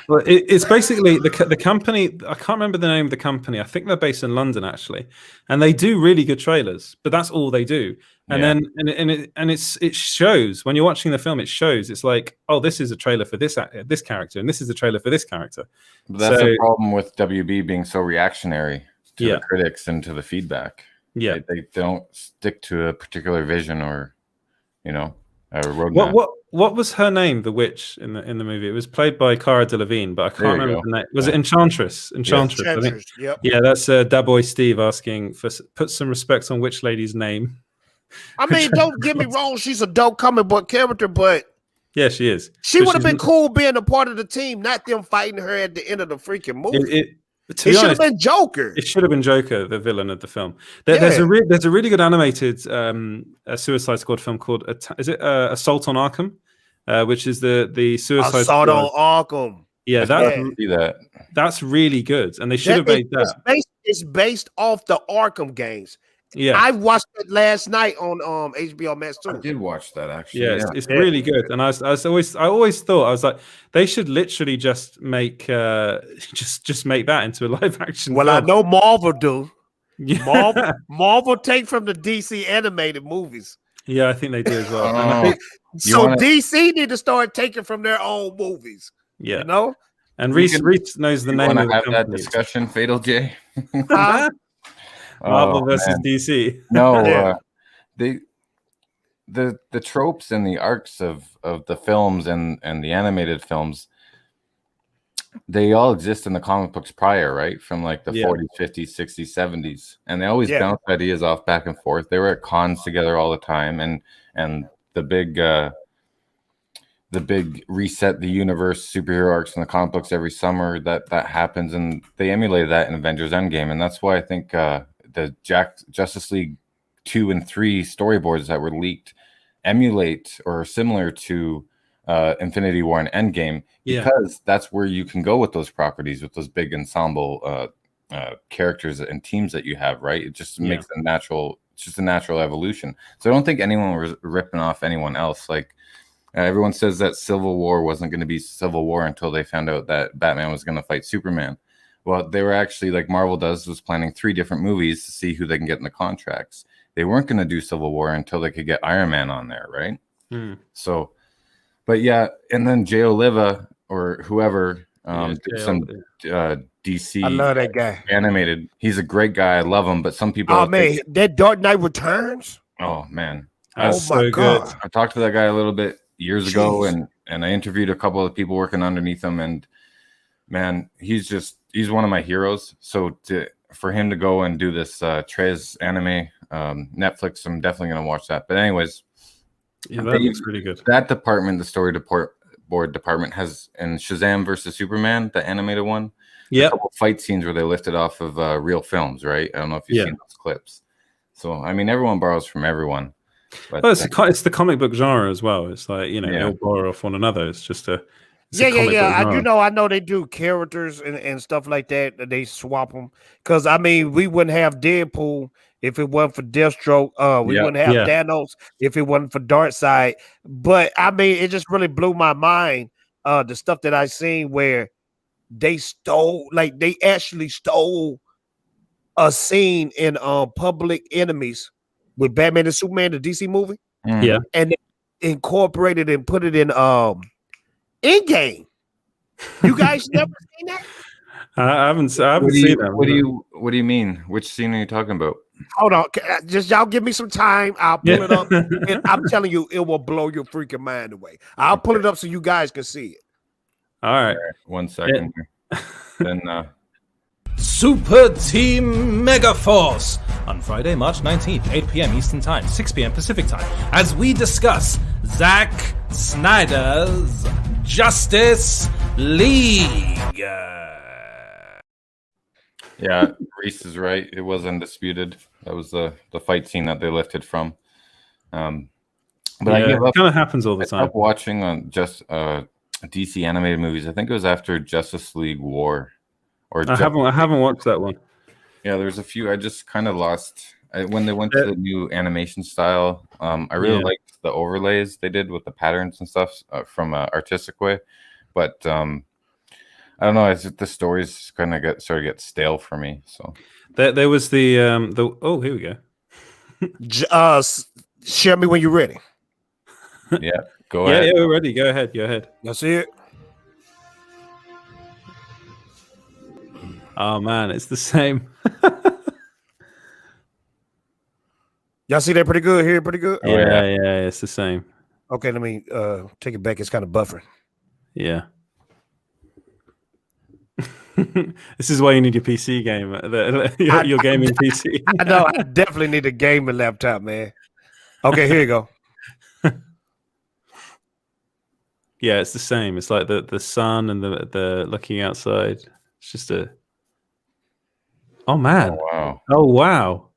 Well, it's basically the company. I can't remember the name of the company. I think they're based in London actually, and they do really good trailers. But that's all they do. And it shows when you're watching the film. It shows it's like, oh, this is a trailer for this character, and this is a trailer for this character. But that's the problem with WB being so reactionary to the critics and to the feedback. Yeah, they don't stick to a particular vision or a roadmap. What was her name? The witch in the movie. It was played by Cara Delevingne, but I can't remember the name. Was it Enchantress? Enchantress. Yes. I think. Yep. Yeah, that's that boy Steve asking for put some respect on Witch Lady's name. I mean, don't get me wrong. She's a dope comic book character, but yeah, she is. She would have been cool being a part of the team, not them fighting her at the end of the freaking movie. It should have been Joker. It should have been Joker, the villain of the film. There's a really good animated Suicide Squad film called Assault on Arkham, which is the Suicide Assault Squad. on Arkham. Yeah, that's really good, and they should have made that. It's based off the Arkham games. Yeah, I watched it last night on HBO Max too. I did watch that actually. Yeah, it's really good. And I always thought I was like, they should literally just make just make that into a live action. Well, film. I know Marvel do. Yeah. Marvel take from the DC animated movies. Yeah, I think they do as well. And I think, DC need to start taking from their own movies. Yeah, And Reese knows the name of the have company. that discussion, Fatal J. Marvel versus DC. No, the tropes and the arcs of the films and the animated films, they all exist in the comic books prior, right? From like the 40s, 50s, 60s, 70s. And they always bounce ideas off back and forth. They were at cons together all the time. And the big reset the universe superhero arcs in the comic books every summer that happens. And they emulated that in Avengers Endgame. And that's why I think the Justice League 2 and 3 storyboards that were leaked emulate or are similar to Infinity War and Endgame, because that's where you can go with those properties, with those big ensemble characters and teams that you have, right? It just makes a natural evolution. So I don't think anyone was ripping off anyone else. Like everyone says that Civil War wasn't going to be Civil War until they found out that Batman was going to fight Superman. Well, they were actually, like Marvel was planning 3 different movies to see who they can get in the contracts. They weren't going to do Civil War until they could get Iron Man on there, right? So, but yeah, and then Jay Oliva or whoever Did some DC. I love that guy. Animated. He's a great guy. I love him. But some people. Oh man, that Dark Knight Returns. Oh man, that's my God. I talked to that guy a little bit years ago, and I interviewed a couple of people working underneath him, and man, he's one of my heroes. So for him to go and do this Trez anime, Netflix, I'm definitely gonna watch that. But anyways, yeah, that looks really good. That department, the story board department, has in Shazam versus Superman, the animated one. Yeah, a couple fight scenes where they lifted off of real films, right? I don't know if you've seen those clips. So I mean, everyone borrows from everyone. But well, it's the comic book genre as well. It's like they all borrow off one another. It's just a I know they do characters and stuff like that. They swap them because I mean, we wouldn't have Deadpool if it wasn't for Deathstroke. We wouldn't have Thanos if it wasn't for Darkseid. But I mean, it just really blew my mind. The stuff that I seen where they actually stole a scene in Public Enemies with Batman and Superman, the DC movie. Yeah, and they incorporated and put it in Endgame. You guys never seen that? I haven't seen that. What do you mean? Which scene are you talking about? Hold on, just y'all give me some time. I'll pull it up, and I'm telling you, it will blow your freaking mind away. I'll pull it up so you guys can see it. All right. 1 second. Then Super Team Megaforce on Friday, March 19th, 8 p.m. Eastern Time, 6 p.m. Pacific Time, as we discuss Zack Snyder's Justice League. Yeah, Reese is right. It was undisputed. That was the fight scene that they lifted from. But I give up. It kind of happens all the time. I stopped watching on DC animated movies. I think it was after Justice League War. I haven't watched that one. Yeah, there's a few. I just kind of lost when they went to the new animation style. I really liked the overlays they did with the patterns and stuff from Artistic Way, but I don't know. The stories kind of get stale for me. So there was the oh, here we go. Share me when you're ready. Yeah, go ahead. Yeah, we're ready. Go ahead. Let's see it. Oh man, it's the same. Y'all see that pretty good here? Pretty good? Yeah, it's the same. Okay, let me take it back. It's kind of buffering. Yeah. This is why you need your PC game. Your gaming PC. I know. I definitely need a gaming laptop, man. Okay, here you go. Yeah, it's the same. It's like the sun and the looking outside. It's just a. Oh man! Oh wow!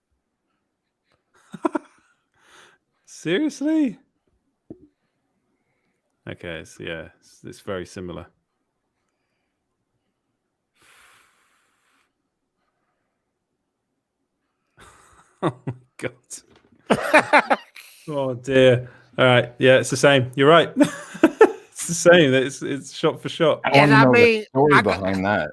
Seriously? Okay, so yeah, it's very similar. Oh my god! Oh dear! All right, yeah, it's the same. You're right. It's the same. It's shot for shot. And I mean, story behind that.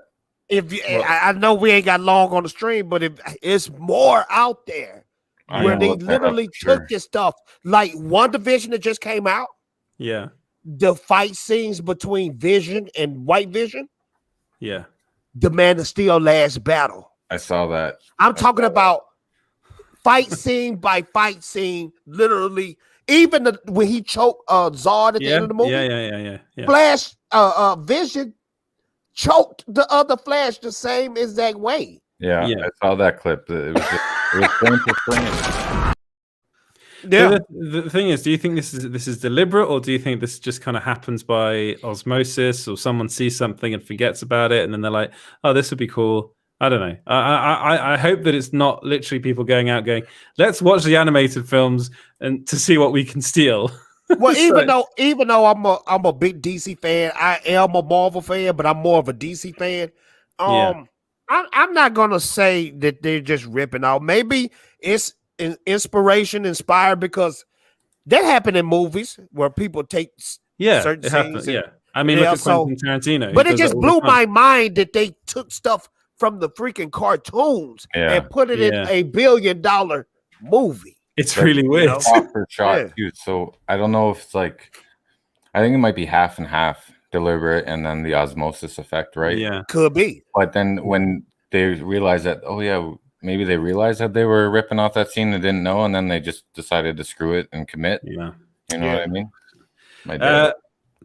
I know we ain't got long on the stream, but if it's more out there where they literally took this stuff, like WandaVision that just came out. Yeah. The fight scenes between Vision and White Vision. Yeah. The Man of Steel last battle. I saw that. I'm talking about fight scene by fight scene, literally. Even when he choked Zod at the end of the movie. Yeah. Flash, Vision choked the other Flash the same exact way. Yeah. I saw that clip. It was frame for frame. Yeah. The thing is, do you think this is deliberate, or do you think this just kind of happens by osmosis, or someone sees something and forgets about it, and then they're like, "Oh, this would be cool." I don't know. I hope that it's not literally people going out going, "Let's watch the animated films and to see what we can steal." Well, even though I'm a big DC fan, I am a Marvel fan, but I'm more of a DC fan. I'm not gonna say that they're just ripping off. Maybe it's inspired because that happened in movies where people take certain scenes. I mean, look at Quentin Tarantino. But it just blew my mind that they took stuff from the freaking cartoons and put it in a $1 billion movie. It's really weird. Shot for shot too. So I don't know if it's like, I think it might be half and half deliberate, and then the osmosis effect, right? Yeah, could be. But then when they realized that, oh yeah, maybe they realized that they were ripping off that scene and didn't know, and then they just decided to screw it and commit. Yeah, you know what I mean. My dad.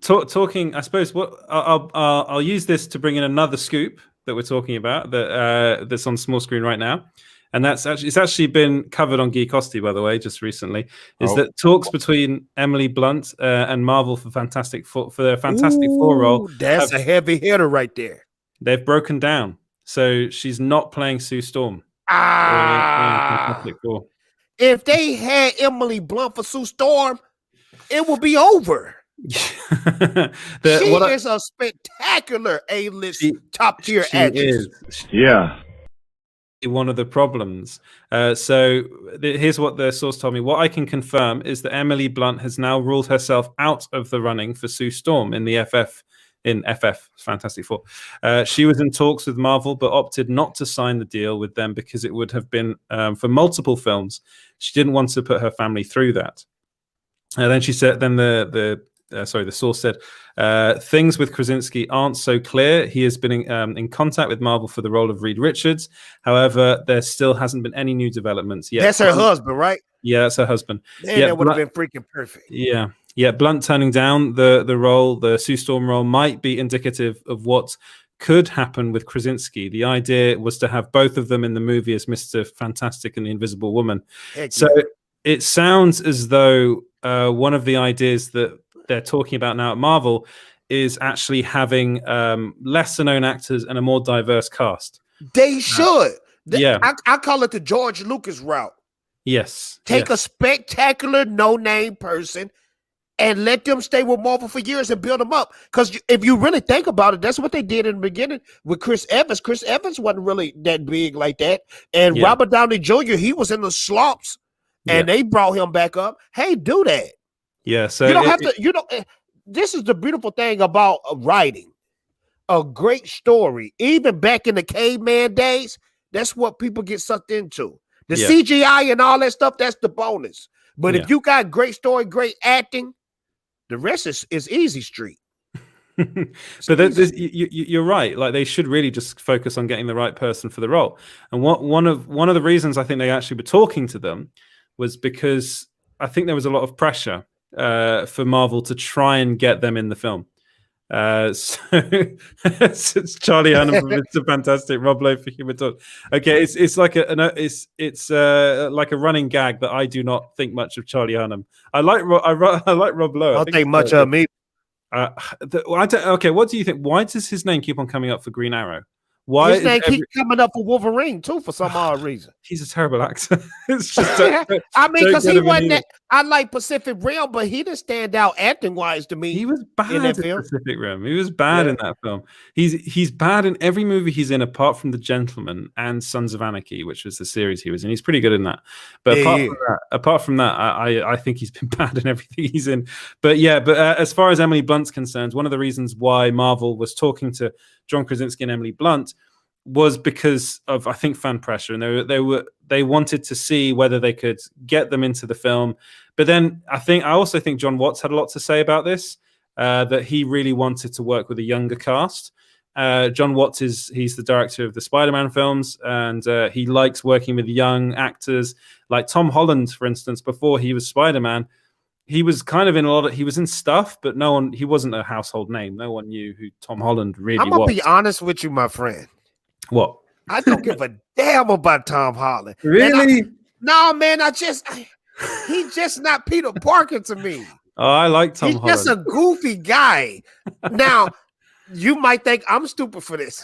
Talking, I suppose. What I'll use this to bring in another scoop that we're talking about that's on small screen right now, and it's actually been covered on Geekosity, by the way, just recently. Is that talks between Emily Blunt and Marvel for their Fantastic Four role? That's a heavy hitter right there. They've broken down, so she's not playing Sue Storm. In Fantastic Four. If they had Emily Blunt for Sue Storm, it would be over. She is a spectacular A-list top tier actress. Yeah. One of the problems. Here's what the source told me. What I can confirm is that Emily Blunt has now ruled herself out of the running for Sue Storm in the FF Fantastic Four. She was in talks with Marvel but opted not to sign the deal with them because it would have been for multiple films. She didn't want to put her family through that. And then she said, the source said, things with Krasinski aren't so clear. He has been in contact with Marvel for the role of Reed Richards. However, there still hasn't been any new developments yet. That's her husband, right? Yeah, that's her husband. Man, that would have been freaking perfect. Yeah. Yeah, Blunt turning down the role, the Sue Storm role, might be indicative of what could happen with Krasinski. The idea was to have both of them in the movie as Mr. Fantastic and the Invisible Woman. It sounds as though one of the ideas that they're talking about now at Marvel is actually having lesser known actors and a more diverse cast. They should. Yeah. I call it the George Lucas route. Yes. Take a spectacular no-name person and let them stay with Marvel for years and build them up. Because if you really think about it, that's what they did in the beginning with Chris Evans. Chris Evans wasn't really that big like that. And Robert Downey Jr., he was in the slumps, and they brought him back up. Hey, do that. Yeah, so you don't have to. This is the beautiful thing about writing a great story. Even back in the caveman days, that's what people get sucked into. The CGI and all that stuff, that's the bonus. But if you got great story, great acting, the rest is easy street. But you're right. Like, they should really just focus on getting the right person for the role. And one of the reasons I think they actually were talking to them was because I think there was a lot of pressure for Marvel to try and get them in the film. So it's Charlie Hunnam for Mr. Fantastic, Rob Lowe for Human Torch. Okay, it's like a running gag that I do not think much of Charlie Hunnam. I like Rob Lowe. I don't think much of me. Okay, what do you think? Why does his name keep on coming up for Green Arrow? Why his name keep coming up for Wolverine too for some odd reason? He's a terrible actor. It's just I mean, because he wasn't that. I like Pacific Rim, but he didn't stand out acting wise to me. He was bad in Pacific Rim. He was bad in that film. He's bad in every movie he's in, apart from The Gentleman and Sons of Anarchy, which was the series he was in. He's pretty good in that. But apart from that, I think he's been bad in everything he's in. But as far as Emily Blunt's concerned, one of the reasons why Marvel was talking to John Krasinski and Emily Blunt was because of, I think, fan pressure, and they wanted to see whether they could get them into the film. But then I also think John Watts had a lot to say about this, that he really wanted to work with a younger cast. John Watts he's the director of the Spider-Man films, and he likes working with young actors like Tom Holland, for instance. Before he was Spider-Man, he was kind of in he was in stuff, but he wasn't a household name. No one knew who Tom Holland really was. I'm gonna be honest with you, my friend. What? I don't give a damn about Tom Holland. Really? No, man. He's just not Peter Parker to me. Oh, I like Tom Holland. He's just a goofy guy. Now, you might think I'm stupid for this.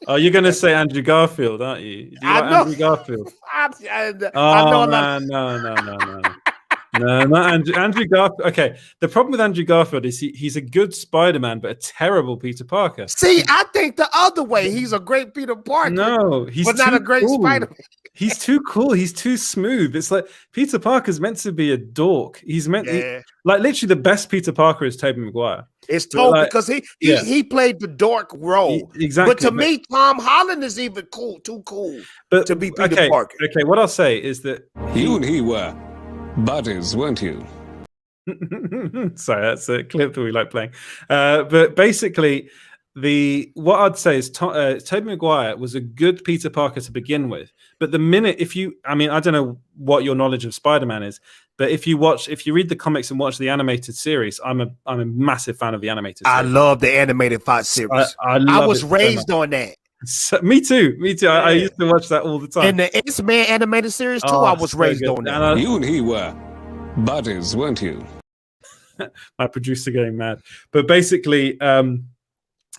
Oh, you're going to say Andrew Garfield, aren't you? Do you like Andrew Garfield? I know No. No, not Andrew Garfield. Okay, the problem with Andrew Garfield is he's a good Spider-Man, but a terrible Peter Parker. See, I think the other way. He's a great Peter Parker. No, he's but not a great Spider-Man. He's too cool. He's too smooth. It's like Peter Parker's meant to be a dork. He's meant like literally the best Peter Parker is Tobey Maguire. It's told because he played the dork role. Exactly. But to me, Tom Holland is even too cool to be Peter Parker. Okay, what I'll say is that you and he were buddies, weren't you? Sorry, that's a clip that we like playing. But basically, what I'd say is Tobey Maguire was a good Peter Parker to begin with. But the minute, I don't know what your knowledge of Spider-Man is, but if you read the comics and watch the animated series, I'm a massive fan of the animated series. I love the animated fight series. I was raised on that. So, me too. Yeah. I used to watch that all the time. And the X-Men animated series too. I was raised on that. You and he were buddies, weren't you? My producer going mad. But basically,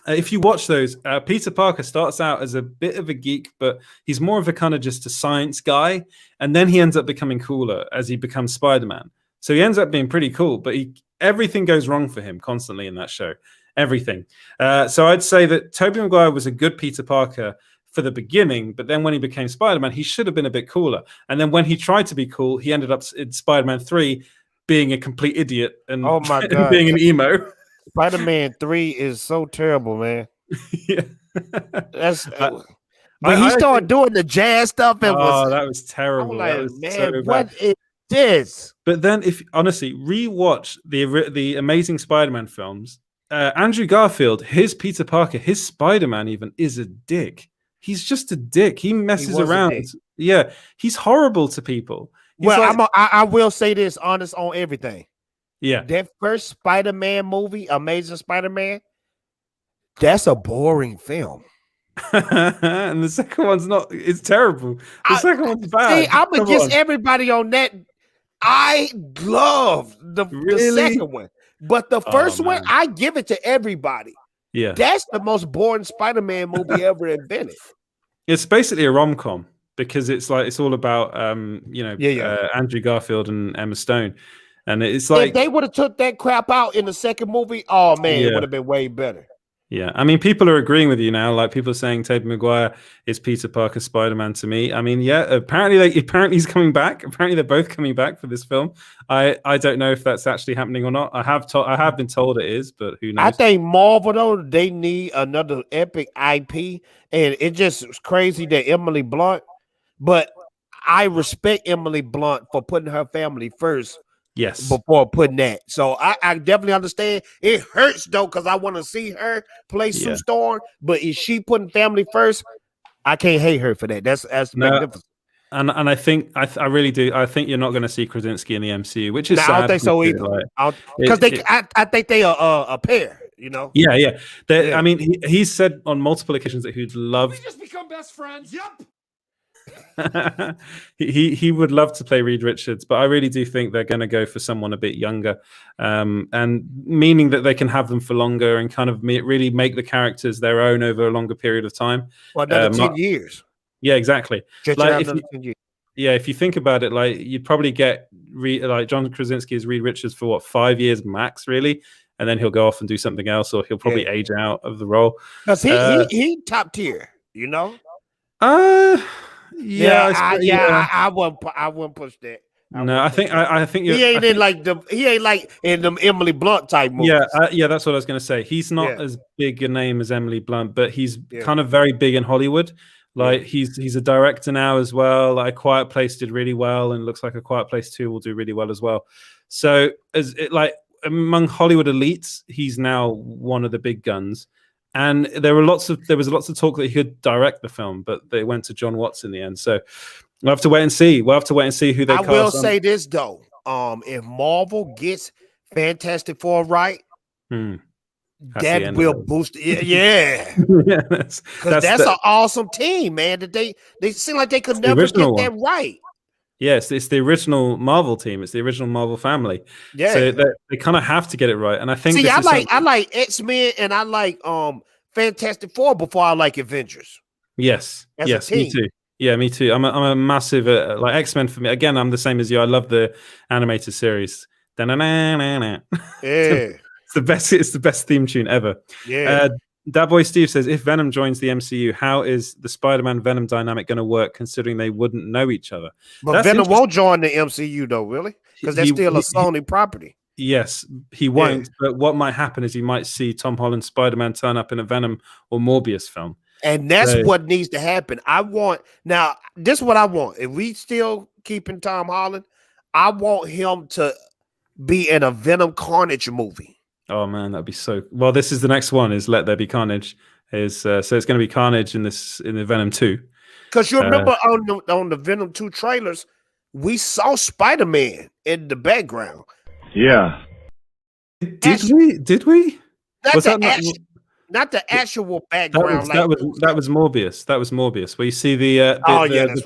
if you watch those, Peter Parker starts out as a bit of a geek, but he's more of a kind of just a science guy. And then he ends up becoming cooler as he becomes Spider-Man. So he ends up being pretty cool, but everything goes wrong for him constantly in that show. Everything. So I'd say that Tobey Maguire was a good Peter Parker for the beginning, but then when he became Spider-Man, he should have been a bit cooler. And then when he tried to be cool, he ended up in Spider-Man 3 being a complete idiot and, oh my God, being an emo. Spider-Man 3 is so terrible, man. Yeah. That's when he started doing the jazz stuff, that was terrible. I was like, that was man, so what bad. is this? But then, if honestly rewatch the Amazing Spider-Man films, Andrew Garfield, his Peter Parker, his Spider-Man even is a dick. He's just a dick. He messes around. Yeah, he's horrible to people. I will say this, honest on everything. Yeah, that first Spider-Man movie, Amazing Spider-Man, that's a boring film. And the second one's not. It's terrible. The second one's bad. See, I'm against everybody on that. I love the second one. But the first one, I give it to everybody. Yeah. That's the most boring Spider-Man movie ever invented. It's basically a rom-com because it's all about Andrew Garfield and Emma Stone. And it's like if they would have took that crap out in the second movie, oh man, it would have been way better. Yeah, I mean, people are agreeing with you now. Like people are saying, Tobey Maguire is Peter Parker Spider-Man to me. I mean, yeah, apparently he's coming back. Apparently they're both coming back for this film. I don't know if that's actually happening or not. I have been told it is, but who knows? I think Marvel though, they need another epic IP, and it just is crazy that Emily Blunt. But I respect Emily Blunt for putting her family first. Yes. Before putting that. So I definitely understand. It hurts though, because I want to see her play Sue Storm. But if she putting family first, I can't hate her for that. That's magnificent. And I think I really do. I think you're not going to see Krasinski in the MCU, which is sad. I don't think so either. Because I think they are a pair. You know. Yeah. I mean, he's said on multiple occasions that he'd love. We just become best friends. Yep. he would love to play Reed Richards, but I really do think they're going to go for someone a bit younger, and meaning that they can have them for longer and kind of really make the characters their own over a longer period of time. Well, another 10 years. Yeah, exactly. If you think about it, like you'd probably get like John Krasinski as Reed Richards for what, 5 years max, really, and then he'll go off and do something else, or he'll probably age out of the role. Because he top tier, you know. I wouldn't push that. I think he ain't like in them Emily Blunt type movies. Yeah, that's what I was going to say. He's not as big a name as Emily Blunt, but he's kind of very big in Hollywood. Like he's a director now as well. Like A Quiet Place did really well, and it looks like A Quiet Place 2 will do really well as well. So among Hollywood elites, he's now one of the big guns. And there was lots of talk that he could direct the film, but they went to John Watts in the end. So we'll have to wait and see. We'll have to wait and see who they cast. I will say this though: if Marvel gets Fantastic Four right, that will boost it. Yeah, because that's an awesome team, man. That they seem like they could never get that right. Yes, it's the original Marvel team. It's the original Marvel family. Yeah, so they kind of have to get it right. And I think I like X-Men and I like Fantastic Four before I like Avengers. Yes, me too. Yeah, me too. I'm a massive like X-Men for me. Again, I'm the same as you. I love the animated series. Yeah, it's the best theme tune ever. Yeah. That boy Steve says, if Venom joins the MCU, how is the Spider-Man Venom dynamic going to work, considering they wouldn't know each other? But Venom won't join the MCU though, really, because that's still a Sony property. Yes, he won't. But what might happen is you might see Tom Holland's Spider-Man turn up in a Venom or Morbius film, and that's what needs to happen. This is what I want. If we still keeping Tom Holland, I want him to be in a Venom Carnage movie? Oh man, that'd be so. Well, this is the next one. Is Let There Be Carnage. So it's going to be Carnage in the Venom 2. Because you remember on the Venom 2 trailers, we saw Spider-Man in the background. Yeah. Did we? Not the actual background. That was Morbius. That was Morbius. Where you see the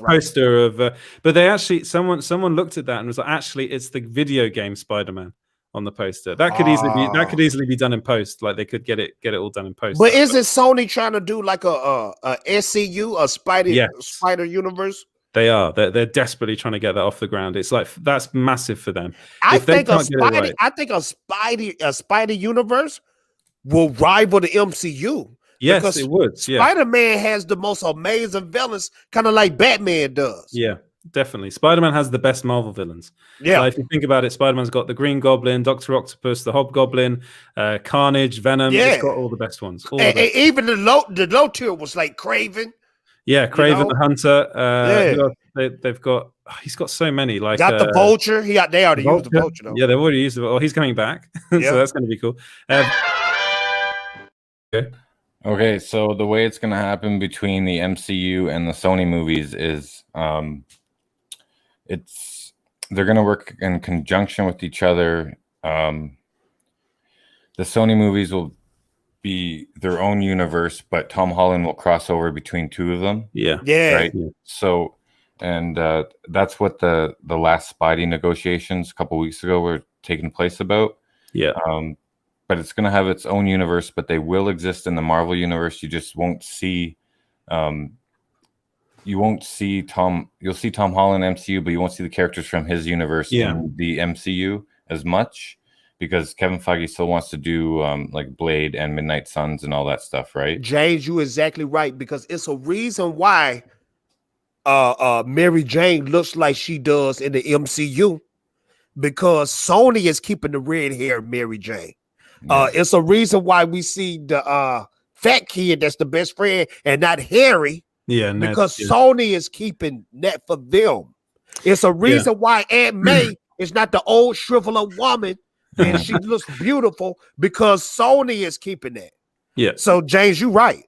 poster of. But they actually someone looked at that and was like, actually, it's the video game Spider-Man on the poster. That could easily be done in post. Like they could get it all done in post. But isn't Sony trying to do like a SCU, a Spider Universe? They are. They're desperately trying to get that off the ground. It's like that's massive for them. I think a Spider Universe will rival the MCU. Yes, because it would. Yeah. Spider-Man has the most amazing villains, kind of like Batman does. Yeah, definitely. Spider-Man has the best Marvel villains. Yeah. Like, if you think about it, Spider-Man's got the Green Goblin, Dr. Octopus, the Hobgoblin, Carnage, Venom. Yeah. It's got all the best ones. Even the low tier was like Kraven. Yeah, Kraven the Hunter. They've got. He's got so many. Like got the Vulture. They already used the Vulture though. Yeah, they've already used it. Well, he's coming back, so that's going to be cool. Okay, so the way it's going to happen between the MCU and the Sony movies is they're going to work in conjunction with each other. The Sony movies will be their own universe, but Tom Holland will cross over between two of them. Yeah. Right? Yeah. So, and that's what the last Spidey negotiations a couple weeks ago were taking place about. Yeah. But it's going to have its own universe, but they will exist in the Marvel universe. You just won't see, You'll see Tom Holland MCU, but you won't see the characters from his universe in the MCU as much because Kevin Feige still wants to do like Blade and Midnight Suns and all that stuff, right? James, you're exactly right, because it's a reason why Mary Jane looks like she does in the MCU, because Sony is keeping the red hair Mary Jane. It's a reason why we see the fat kid that's the best friend and not Harry. Yeah, because Sony is keeping that for them. It's a reason why Aunt May is not the old shriveled up woman and she looks beautiful, because Sony is keeping that. Yeah. So James, you're right.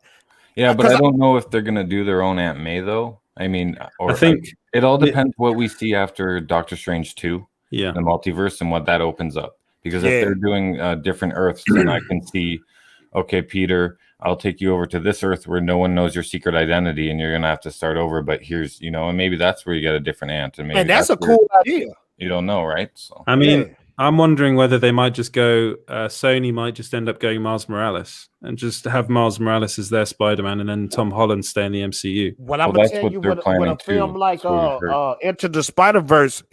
Yeah, but I don't know if they're gonna do their own Aunt May though. I mean, I think it all depends what we see after Doctor Strange 2, the multiverse, and what that opens up. Because if they're doing different Earths, then I can see, okay, Peter, I'll take you over to this Earth where no one knows your secret identity, and you're gonna have to start over. But here's, and maybe that's where you get a different aunt, and maybe that's a cool idea. You don't know, right? So I mean, I'm wondering whether they might just go. Sony might just end up going Miles Morales and just have Miles Morales as their Spider-Man, and then Tom Holland stay in the MCU. Well, I'm gonna tell you, with a film like Into the Spider-Verse,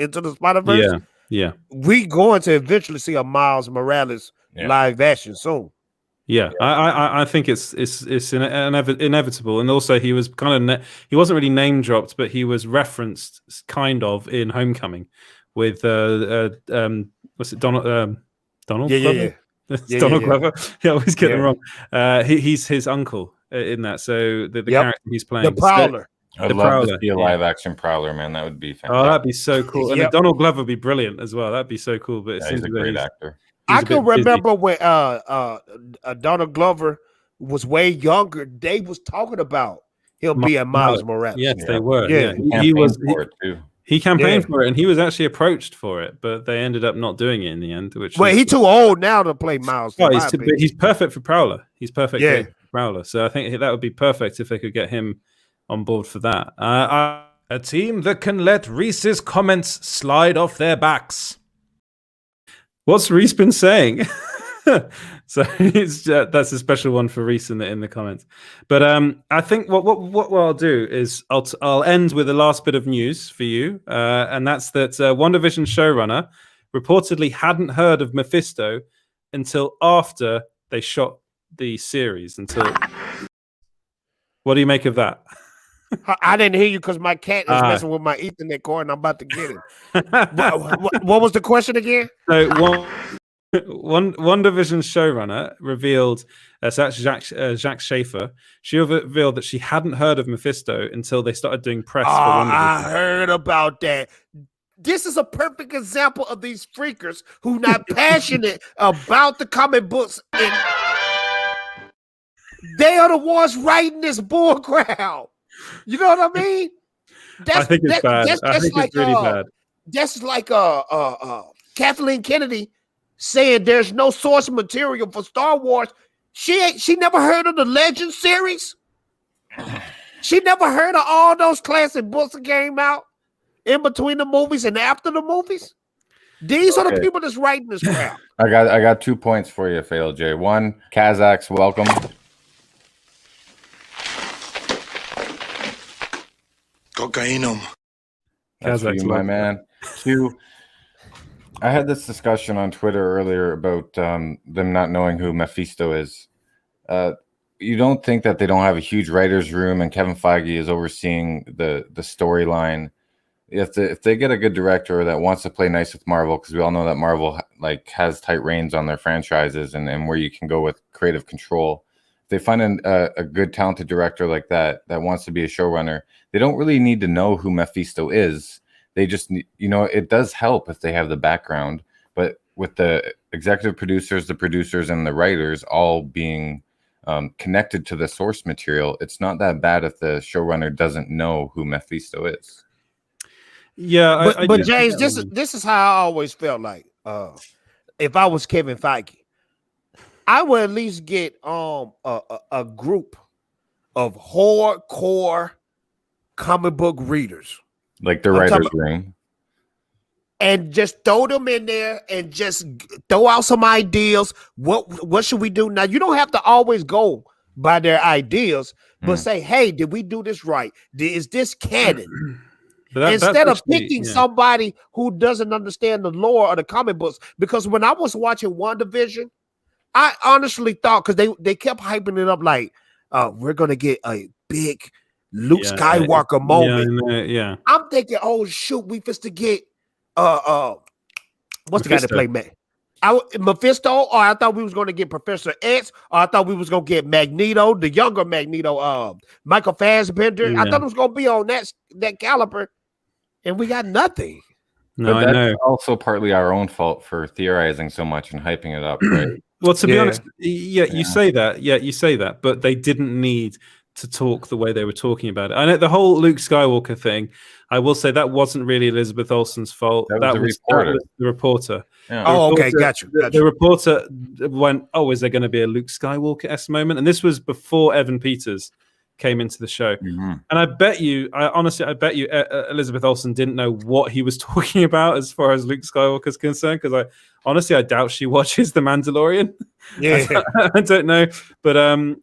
yeah, we going to eventually see a Miles Morales live action soon. Yeah, I think it's inevitable, and also he was he wasn't really name dropped, but he was referenced kind of in Homecoming with what's it, Donald? Donald? Yeah. Donald Glover. Yeah, I always get them wrong. He's his uncle in that, so the character he's playing, the Prowler. I'd love to see a live action Prowler, man. That would be fantastic. Oh, that'd be so cool. And Donald Glover would be brilliant as well. That'd be so cool. But he's a great actor. I can remember when Donald Glover was way younger. They was talking about him being Miles Morales. Yes, they were. Yeah. He campaigned for it, and he was actually approached for it, but they ended up not doing it in the end. He's too old now to play Miles. He's perfect for Prowler. He's perfect for Prowler. So I think that would be perfect if they could get him on board for that. A team that can let Reese's comments slide off their backs. What's Reese been saying? So that's a special one for Reese in the comments. But I think what I'll do is I'll end with the last bit of news for you, and that's that WandaVision showrunner reportedly hadn't heard of Mephisto until after they shot the series. What do you make of that? I didn't hear you because my cat is messing with my Ethernet cord, and I'm about to get it. What was the question again? So WandaVision showrunner revealed, so that's Jack Schaefer. She revealed that she hadn't heard of Mephisto until they started doing press for WandaVision. I heard about that. This is a perfect example of these freakers who not passionate about the comic books, and they are the ones writing this bull crowd. You know what I mean? I think it's bad. I think it's really bad. That's like Kathleen Kennedy saying there's no source material for Star Wars. She never heard of the Legend series. She never heard of all those classic books that came out in between the movies and after the movies. These are the people that's writing this crap. I got 2 points for you, Fail J. One, Kazakhs, welcome. Cocainum. That's for you, my man. Two, I had this discussion on Twitter earlier about them not knowing who Mephisto is. You don't think that they don't have a huge writer's room and Kevin Feige is overseeing the storyline? If they get a good director that wants to play nice with Marvel, because we all know that Marvel has tight reins on their franchises and where you can go with creative control. If they find a good talented director like that wants to be a showrunner, they don't really need to know who Mephisto is. They just, it does help if they have the background, but with the executive producers, the producers, and the writers all being connected to the source material, it's not that bad if the showrunner doesn't know who Mephisto is. Yeah, but James, this is how I always felt like. If I was Kevin Feige, I would at least get a group of hardcore comic book readers, like the writer's room, and just throw them in there and just throw out some ideas. What should we do now? You don't have to always go by their ideas, but say, hey, did we do this right? Is this canon? Instead of picking somebody who doesn't understand the lore of the comic books. Because when I was watching WandaVision, I honestly thought, because they kept hyping it up like, we're going to get a big Luke Skywalker moment. Yeah. I'm thinking, oh, shoot, we supposed to get what's the guy that played man? Mephisto, or I thought we was going to get Professor X, or I thought we was going to get Magneto, the younger Magneto, Michael Fassbender. I thought it was going to be on that caliber. And we got nothing. No, but that's I know. Also partly our own fault for theorizing so much and hyping it up, right? Well, to be honest, you say that. Yeah, you say that. But they didn't need to talk the way they were talking about it. I know the whole Luke Skywalker thing, I will say that wasn't really Elizabeth Olsen's fault. That was the reporter. Yeah. Okay, got you. The reporter went, oh, is there going to be a Luke Skywalker-esque moment? And this was before Evan Peters came into the show. Mm-hmm. And I bet you Elizabeth Olsen didn't know what he was talking about as far as Luke Skywalker is concerned, because I doubt she watches The Mandalorian. Yeah. I don't know. But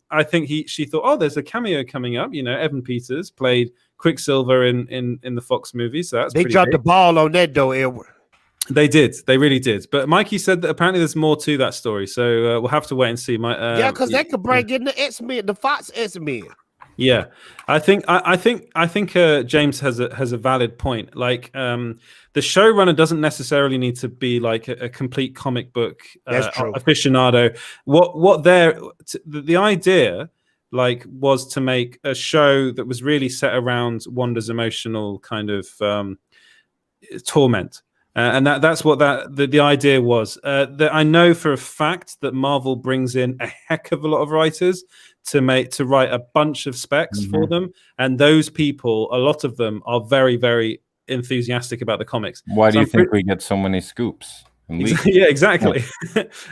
I think she thought, oh, there's a cameo coming up. Evan Peters played Quicksilver in the Fox movie. So that's they dropped the ball on that though, Edward. They did. They really did. But Mikey said that apparently there's more to that story. So we'll have to wait and see. Because that could bring in the X-Men, the Fox X-Men. Yeah, I think James has a valid point. Like, the showrunner doesn't necessarily need to be like a complete comic book aficionado. The idea was to make a show that was really set around Wanda's emotional kind of torment. And that's what the idea was. That I know for a fact that Marvel brings in a heck of a lot of writers to write a bunch of specs for them, and those people, a lot of them, are very, very enthusiastic about the comics. Why do you think we get so many scoops? Yeah, exactly.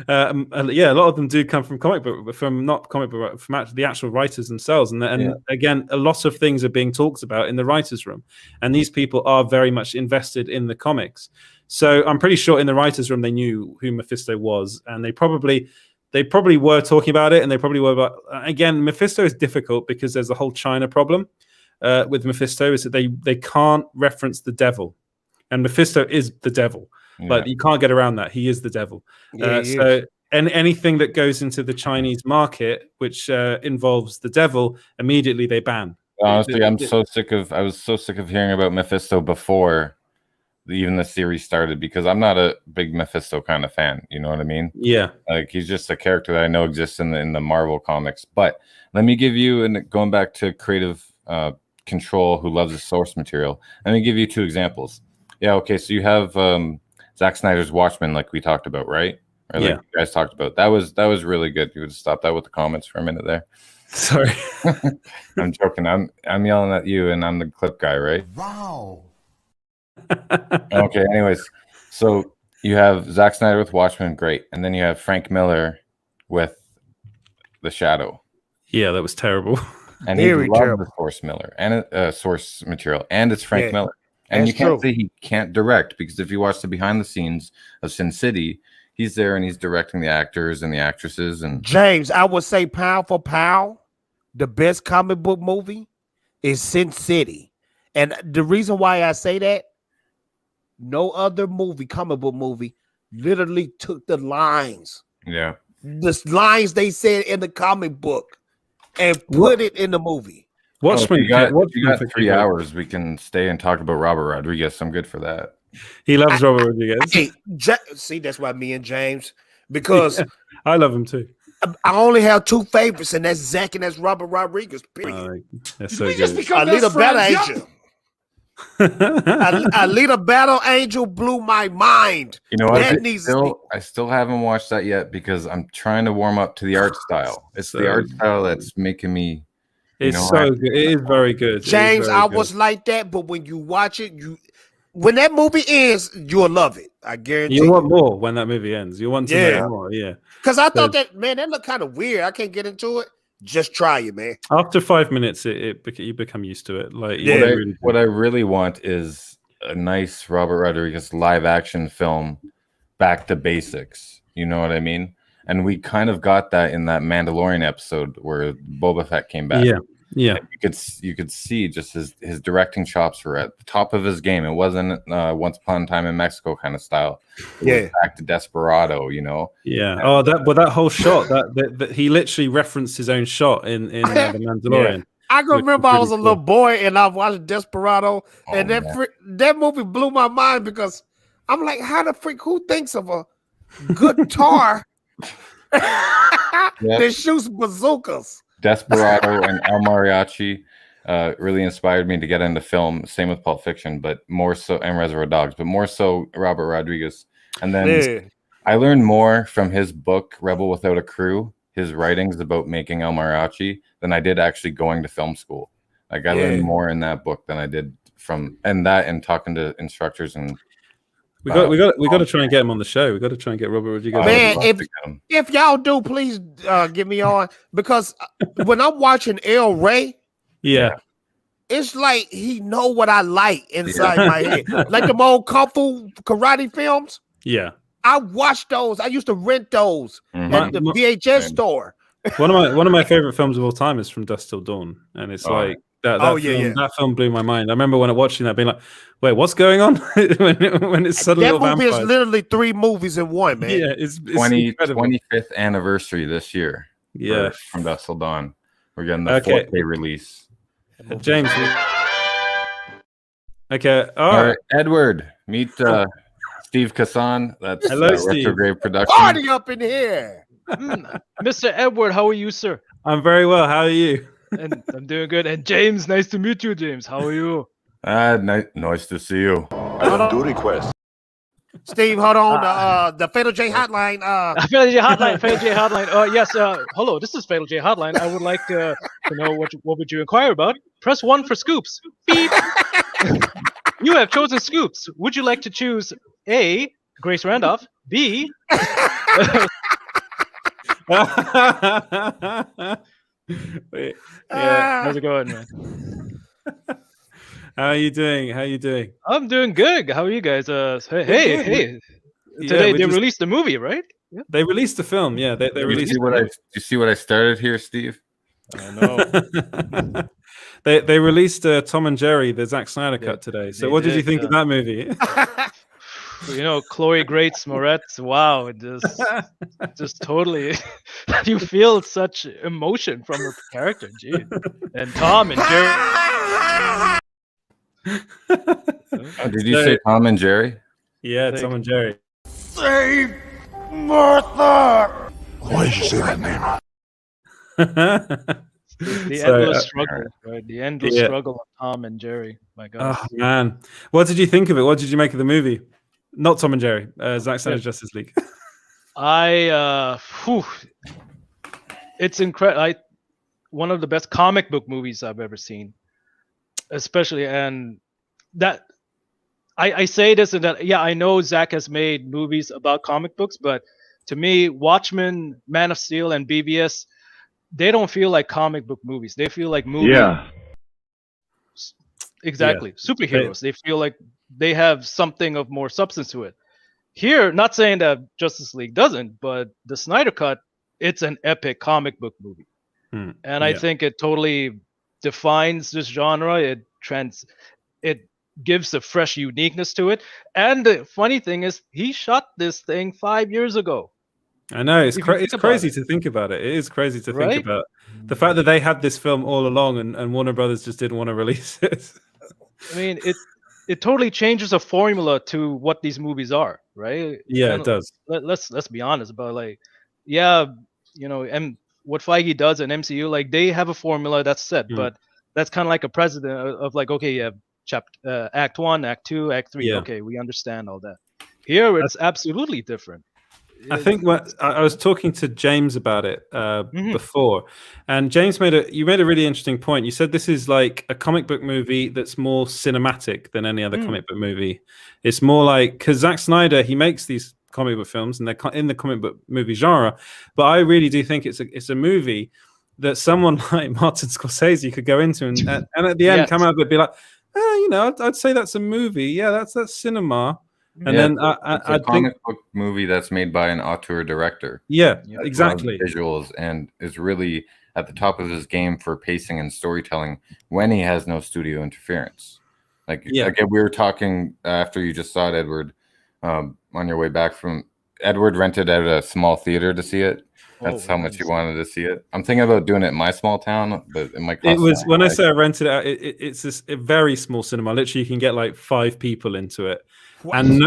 A lot of them do come from the actual writers themselves, and again, a lot of things are being talked about in the writers' room, and these people are very much invested in the comics. So I'm pretty sure in the writers' room they knew who Mephisto was, and they probably were talking about it, and they probably were about. Again, Mephisto is difficult because there's a whole China problem with Mephisto, is that they can't reference the devil, and Mephisto is the devil. Like, you can't get around that. He is the devil. And anything that goes into the Chinese market which involves the devil, immediately they ban. Honestly, I was so sick of hearing about Mephisto before even the series started, because I'm not a big Mephisto kind of fan. You know what I mean? Yeah. Like, he's just a character that I know exists in the Marvel comics. But let me give you, and going back to creative control, who loves the source material, let me give you two examples. Yeah. Okay. So you have Zack Snyder's Watchmen, like we talked about, right? Or like you guys talked about. That was really good. You would stop that with the comments for a minute there. Sorry. I'm joking. I'm yelling at you, and I'm the clip guy, right? Wow. Okay. Anyways, so you have Zack Snyder with Watchmen, great, and then you have Frank Miller with The Shadow. Yeah, that was terrible. And he loved the source source material, and it's Frank Miller. And you can't say he can't direct, because if you watch the behind the scenes of Sin City, he's there and he's directing the actors and the actresses. And James, I would say pound for pound, the best comic book movie is Sin City. And the reason why I say that, no other comic book movie, literally took the lines. Yeah. The lines they said in the comic book and put it in the movie. Watchmen. You got 3 hours. We can stay and talk about Robert Rodriguez. I'm good for that. He loves Robert Rodriguez. Hey, see, that's why me and James, because I love him too. I only have 2 favorites, and that's Zach and that's Robert Rodriguez. Period. That's so good. Alita Battle Angel. Alita Battle Angel blew my mind. You know what? I still haven't watched that yet because I'm trying to warm up to the art style. It's the art style that's making me. It's so good. It is very good. James, I was like that, but when you watch it, when that movie ends, you'll love it. I guarantee. You want more when that movie ends. You want to know more. Yeah. Because I thought that looked kind of weird. I can't get into it. Just try it, man. After 5 minutes, you become used to it. Like, what I really want is a nice Robert Rodriguez live action film, back to basics. You know what I mean? And we kind of got that in that Mandalorian episode where Boba Fett came back. Yeah. You could see just his directing chops were at the top of his game. It wasn't Once Upon a Time in Mexico kind of style. It was back to Desperado, you know. Yeah. Oh, that whole shot that he literally referenced his own shot in the Mandalorian. I can remember I was a little boy and I watched Desperado, and that movie blew my mind because I'm like, how the freak? Who thinks of a guitar that shoots bazookas? Desperado and El Mariachi really inspired me to get into film. Same with Pulp Fiction, but more so, and Reservoir Dogs, but more so Robert Rodriguez. And then I learned more from his book, Rebel Without a Crew, his writings about making El Mariachi, than I did actually going to film school. Like I learned more in that book than I did and talking to instructors and. We got to try and get him on the show. We got to try and get Robert Rodriguez. Man, if y'all do, please get me on, because when I'm watching El Rey, it's like he know what I like inside my head, like the old kung fu karate films. Yeah, I watched those. I used to rent those at the VHS store. One of my favorite films of all time is From Dusk Till Dawn, and it's like. That film blew my mind. I remember when I watching that, being like, "Wait, what's going on?" when it's suddenly that movie is literally 3 movies in one, man. Yeah, it's 25th anniversary this year. Yeah, From Dusk Till Dawn, we're getting the 4K release. James. Okay, all right. Edward, meet Steve Kassan. That's Retrograde Production. Party up in here, Mr. Edward. How are you, sir? I'm very well. How are you? And I'm doing good. And James, nice to meet you, James. How are you? Nice to see you. I do request. Steve, hold on. The Fatal J Hotline. Fatal J Hotline. Yes. Hello. This is Fatal J Hotline. I would like to know what would you inquire about. Press 1 for scoops. Beep. You have chosen scoops. Would you like to choose A, Grace Randolph, B? Wait, how's it going, man? How are you doing? I'm doing good. How are you guys? Hey. Today they released the movie, right? Yeah. They released the film. Yeah, they released. You see what I started here, Steve? I know. They released Tom and Jerry, the Zack Snyder cut today. So what did you think of that movie? You know, Chloe Grace Moretz. Wow, just totally. You feel such emotion from her character, gee. And Tom and Jerry. Did you say Tom and Jerry? Yeah, Tom and Jerry. Save Martha! Why did you say that name? The So, endless struggle, right? The endless struggle of Tom and Jerry. My God. Oh man, what did you think of it? What did you make of the movie? Not Tom and Jerry, Zack Snyder's Justice League. It's incredible. One of the best comic book movies I've ever seen, especially, and that I say this and that. Yeah, I know Zack has made movies about comic books, but to me, Watchmen, Man of Steel, and BVS, they don't feel like comic book movies. They feel like movies. Yeah. Exactly. Superheroes. They feel like they have something of more substance to it. Here, not saying that Justice League doesn't, but the Snyder Cut, it's an epic comic book movie. And I think it totally defines this genre. It gives a fresh uniqueness to it. And the funny thing is, he shot this thing 5 years ago. I know it's crazy to think about it. It is crazy to think about the fact that they had this film all along, and Warner Brothers just didn't want to release it. I mean, it totally changes a formula to what these movies are, right? Yeah, and it does. Let's be honest about and what Feige does in MCU, like they have a formula that's set, but that's kind of like a precedent of like, okay, you have Act 1, Act 2, Act 3. Yeah. Okay, we understand all that. Here, it's absolutely different. I think I was talking to James about it before, and James made a really interesting point. You said this is like a comic book movie that's more cinematic than any other comic book movie. It's more like, because Zack Snyder, he makes these comic book films and they're in the comic book movie genre, but I really do think it's a movie that someone like Martin Scorsese could go into and at the end come out and be like, I'd say that's a movie. Yeah, that's cinema. And then it's a comic book movie that's made by an auteur director. Yeah, exactly. Visuals, and is really at the top of his game for pacing and storytelling when he has no studio interference. Again, we were talking after you just saw it, Edward, on your way back from Edward rented at a small theater to see it. That's how much he wanted to see it. I'm thinking about doing it in my small town, but it might cost. It was when I say I rented it out. It's a very small cinema. Literally, you can get like 5 people into it. And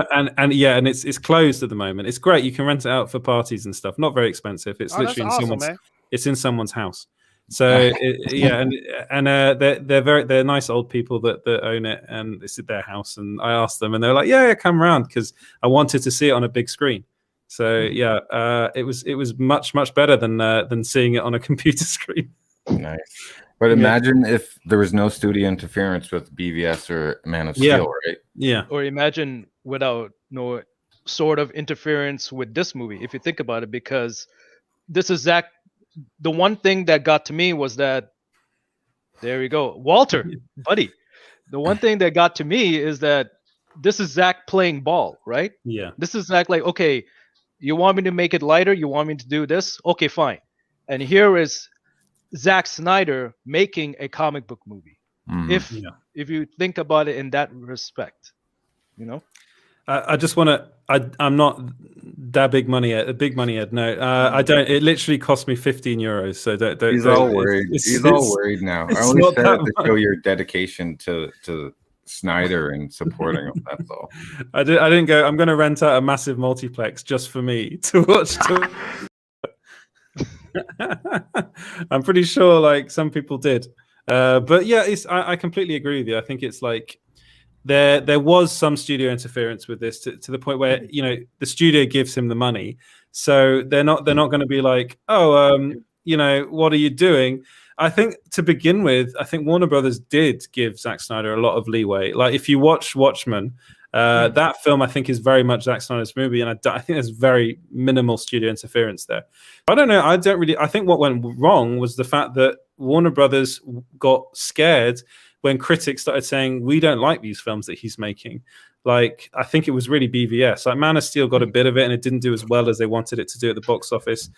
it's closed at the moment. It's great. You can rent it out for parties and stuff. Not very expensive. It's literally in someone's house. So they're nice old people that own it, and it's their house. And I asked them, and they're like, yeah, come around, because I wanted to see it on a big screen. So it was much better than seeing it on a computer screen. Nice. But imagine if there was no studio interference with BVS or Man of Steel, right? Yeah. Or imagine without no sort of interference with this movie, if you think about it, because this is Zack. The one thing that got to me was that, there we go, Walter, buddy. The one thing that got to me is that this is Zack playing ball, right? Yeah. This is Zack like, okay, you want me to make it lighter? You want me to do this? Okay, fine. And here is Zack Snyder making a comic book movie. If you think about it in that respect, I just want to. I'm not that big money Ed. No, I don't. It literally cost me €15. So don't. He's all worried. He's all worried now. I only said it to show your dedication to Snyder and supporting him. That's all. I didn't go. I'm going to rent out a massive multiplex just for me to watch. I'm pretty sure like some people did, but yeah, I completely agree with you. I think it's like there was some studio interference with this to the point where the studio gives him the money, so they're not going to be like, what are you doing? I think to begin with, I think Warner Brothers did give Zack Snyder a lot of leeway. Like if you watch Watchmen, that film I think is very much Zack Snyder's movie, and I think there's very minimal studio interference there. I don't know. I think what went wrong was the fact that Warner Brothers got scared when critics started saying, we don't like these films that he's making. Like, I think it was really BVS. Like Man of Steel got a bit of it and it didn't do as well as they wanted it to do at the box office.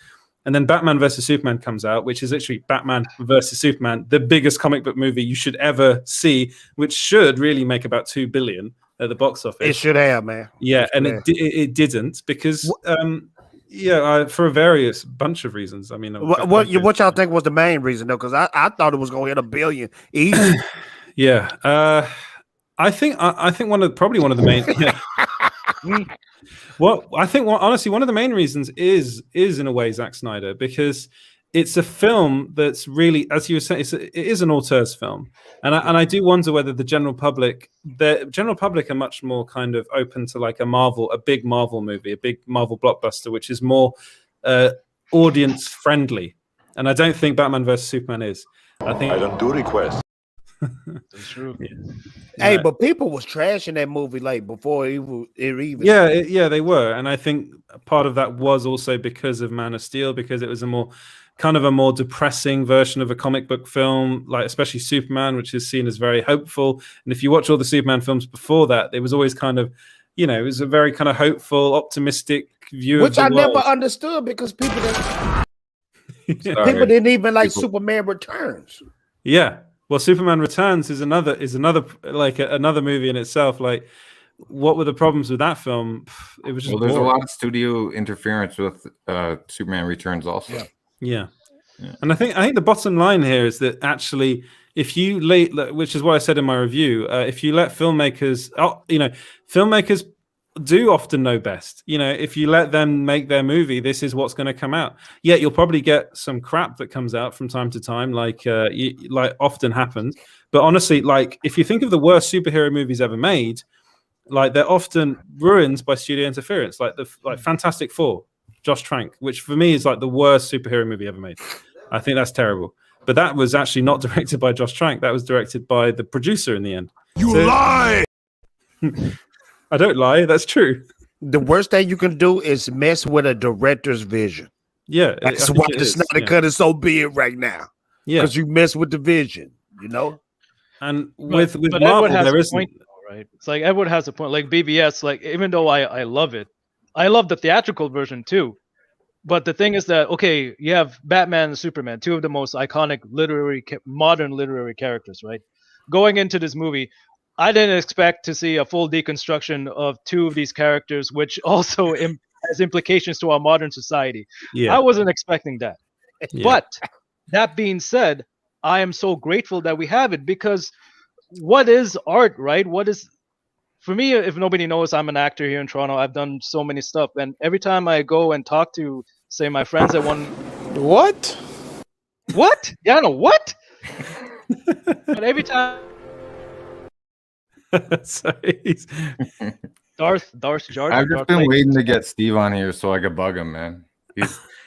And then Batman vs. Superman comes out, which is literally Batman vs. Superman, the biggest comic book movie you should ever see, which should really make about $2 billion at the box office. It should have, man. Yeah, and it didn't because, for a various bunch of reasons. I mean, what y'all think was the main reason though? Because I thought it was going to hit $1 billion easy. Yeah, I think one of the main. Yeah. Well, I think honestly one of the main reasons is in a way Zack Snyder, because it's a film that's really, as you were saying, it is an auteurs film, and I do wonder whether the general public are much more kind of open to like a big Marvel movie, a big Marvel blockbuster, which is more audience friendly, and I don't think Batman vs Superman is. I don't do requests. That's true. Hey, but people was trashing that movie like before it even. Yeah, they were, and I think part of that was also because of Man of Steel, because it was a more depressing version of a comic book film, like especially Superman, which is seen as very hopeful. And if you watch all the Superman films before that, it was always kind of, it was a very kind of hopeful, optimistic view, which of I the world. never understood because people didn't even like Superman Returns. Yeah. Well, Superman Returns is another like another movie in itself. Like, what were the problems with that film? It was just there's boring. a lot of studio interference with Superman Returns also. Yeah. And I think the bottom line here is that actually, if you which is what I said in my review, if you let filmmakers, filmmakers do often know best. If you let them make their movie, this is what's going to come out. Yeah, you'll probably get some crap that comes out from time to time, like often happens. But honestly, like if you think of the worst superhero movies ever made, like they're often ruined by studio interference, like Fantastic Four, Josh Trank, which for me is like the worst superhero movie ever made. I think that's terrible. But that was actually not directed by Josh Trank. That was directed by the producer in the end. You lie! I don't lie. That's true. The worst thing you can do is mess with a director's vision. Yeah. That's why the Snyder Cut is so big right now. Yeah. Because you mess with the vision, And with Marvel, there isn't. Point, right? It's like Edward has a point. Like BVS, like even though I love it, I love the theatrical version too. But the thing is that, okay, you have Batman and Superman, two of the most iconic modern literary characters, right? Going into this movie, I didn't expect to see a full deconstruction of two of these characters, which also has implications to our modern society. Yeah. I wasn't expecting that. Yeah. But that being said, I am so grateful that we have it, because what is art, right? For me, if nobody knows, I'm an actor here in Toronto. I've done so many stuff. And every time I go and talk to, say, my friends at one... What? What? Yeah, no, what? But every time... Sorry. Darth Jar. I've just been waiting to get Steve on here so I could bug him, man.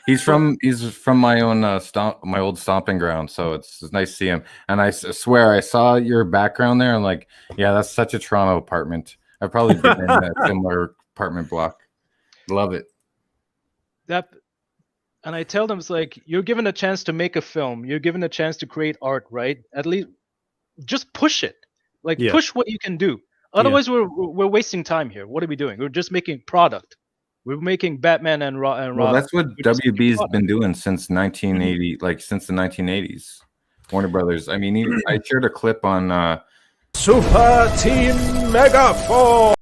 He's from my own my old stomping ground, so it's nice to see him. And I swear I saw your background there, and like, yeah, that's such a Toronto apartment. I've probably been in a similar apartment block. Love it. And I tell them, it's like, you're given a chance to make a film. You're given a chance to create art, right? At least just push it. Like, push what you can do. Otherwise, we're wasting time here. What are we doing? We're just making product. We're making Batman and Robin. Well, that's what WB's been doing since 1980, like since the 1980s. Warner Brothers. I mean, I shared a clip on Super Team Megaforce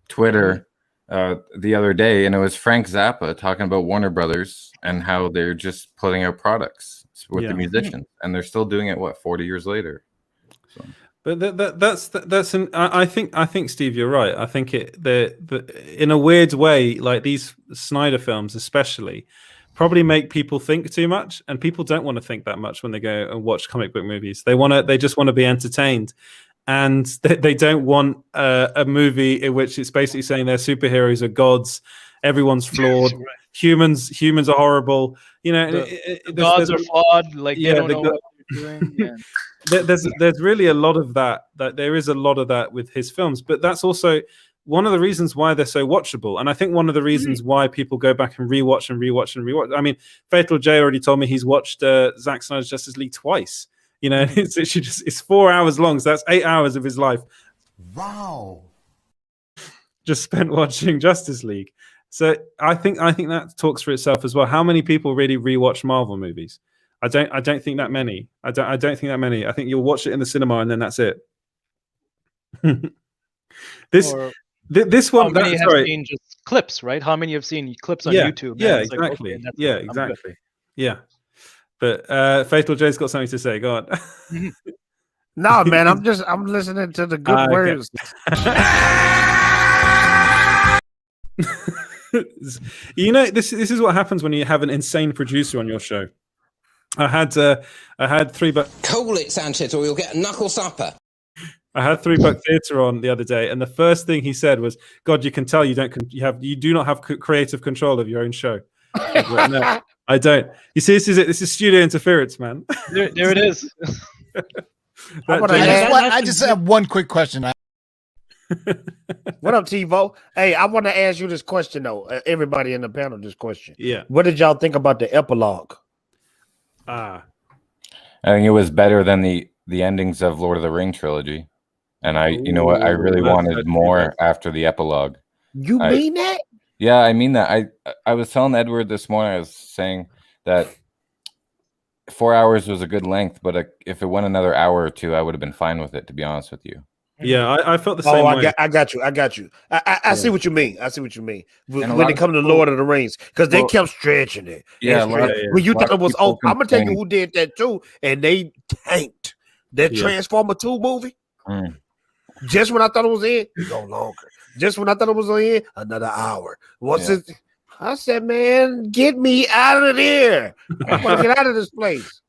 Twitter the other day, and it was Frank Zappa talking about Warner Brothers and how they're just putting out products with the musicians, and they're still doing it 40 years later. So. But that's I think Steve, you're right. I think in a weird way, like these Snyder films especially probably make people think too much, and people don't want to think that much when they go and watch comic book movies. They just want to be entertained, and they don't want a movie in which it's basically saying their superheroes are gods, everyone's flawed, right. humans are horrible. Gods are flawed. Like they don't know what they're doing. Yeah. There's really a lot of that there is a lot of that with his films, but that's also one of the reasons why they're so watchable. And I think one of the reasons why people go back and rewatch. I mean, Fatal J already told me he's watched Zack Snyder's Justice League twice. It's literally it's 4 hours long, so that's 8 hours of his life. Wow. Just spent watching Justice League. So I think that talks for itself as well. How many people really rewatch Marvel movies? I don't think that many. I don't think that many. I think you'll watch it in the cinema and then that's it. This one. How many have seen just clips, right? How many have seen clips on YouTube? Yeah, exactly. Like, okay, exactly. Yeah. But Fatal J's got something to say. Go on. No, man, I'm listening to the good words. This is what happens when you have an insane producer on your show. I had 3 buck. Call it, Sanchez, or you'll get a knuckle supper. I had 3 Buck Theatre on the other day, and the first thing he said was, "God, you can tell you do not have creative control of your own show." Like, no, I don't. You see, this is it. This is studio interference, man. There it is. I just have one quick question. What up, TiVo? Hey, I want to ask you this question though. Everybody in the panel, this question. Yeah. What did y'all think about the epilogue? I think it was better than the endings of Lord of the Ring trilogy. And I really wanted more after the epilogue. You mean that? Yeah, I mean that. I was telling Edward this morning, I was saying that 4 hours was a good length, but if it went another hour or two, I would have been fine with it, to be honest with you. Yeah, I felt the same way. I got you. I see what you mean. I see what you mean. When it comes to Lord of the Rings, because they kept stretching it. Yeah, when you thought it was over, I'm gonna tell you who did that too, and they tanked that Transformer 2 movie. Just when I thought it was in, it go longer. Just when I thought it was in, another hour. I said, man, get me out of there. I want to get out of this place.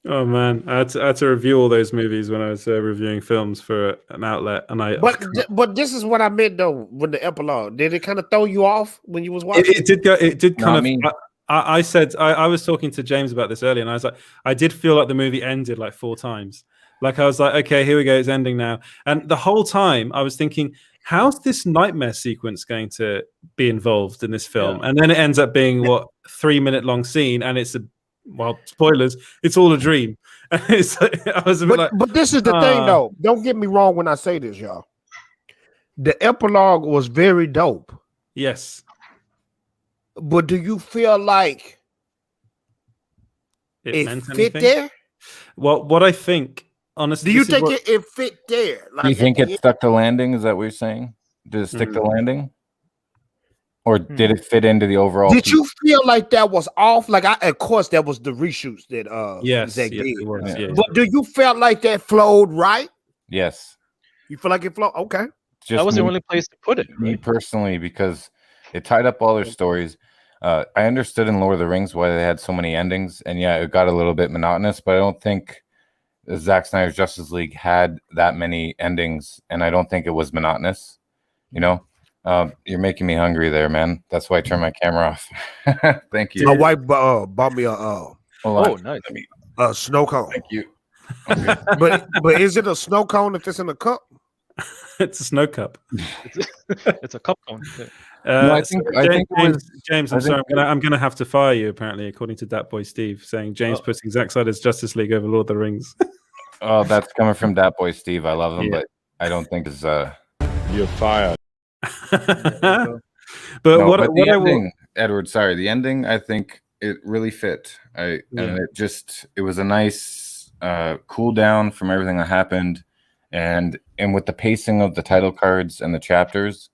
Oh man, I had to review all those movies when I was reviewing films for an outlet, and But this is what I meant though. With the epilogue, did it kind of throw you off when you was watching? It did go. It did kind of. I said I was talking to James about this earlier, and I was like, I did feel like the movie ended like 4 times. Like I was like, okay, here we go, it's ending now. And the whole time I was thinking, how's this nightmare sequence going to be involved in this film? And then it ends up being 3-minute long scene, and it's spoilers, it's all a dream. And it's I was a bit but this is the thing though. Don't get me wrong when I say this, y'all. The epilogue was very dope. Yes. But do you feel like it fit there? Well, what I think, honestly, do you think it fit there? Do you think it stuck the landing? Is that what you're saying? Did it stick the landing? Or did it fit into the overall? Did you feel like that was off? Like, of course, that was the reshoots that Zack did. It was, yeah. But do you feel like that flowed right? Yes. You feel like it flowed? Okay. That was the only place to put it. Me right? personally, because it tied up all their stories. I understood in Lord of the Rings why they had so many endings, and yeah, it got a little bit monotonous. But I don't think Zack Snyder's Justice League had that many endings, and I don't think it was monotonous. You know. You're making me hungry there, man. That's why I turned my camera off. Thank you. My wife bought me nice. Snow cone. Thank you. Okay. but is it a snow cone if it's in a cup? It's a snow cup. It's a cup cone. I think it was James. I'm sorry. I'm gonna have to fire you. Apparently, according to Dat Boy Steve, saying James putting Zack Snyder's Justice League over Lord of the Rings. Oh, that's coming from Dat Boy Steve. I love him, but I don't think it's You're fired. Edward, sorry, the ending, I think it really fit. And it was a nice cool down from everything that happened, and with the pacing of the title cards and the chapters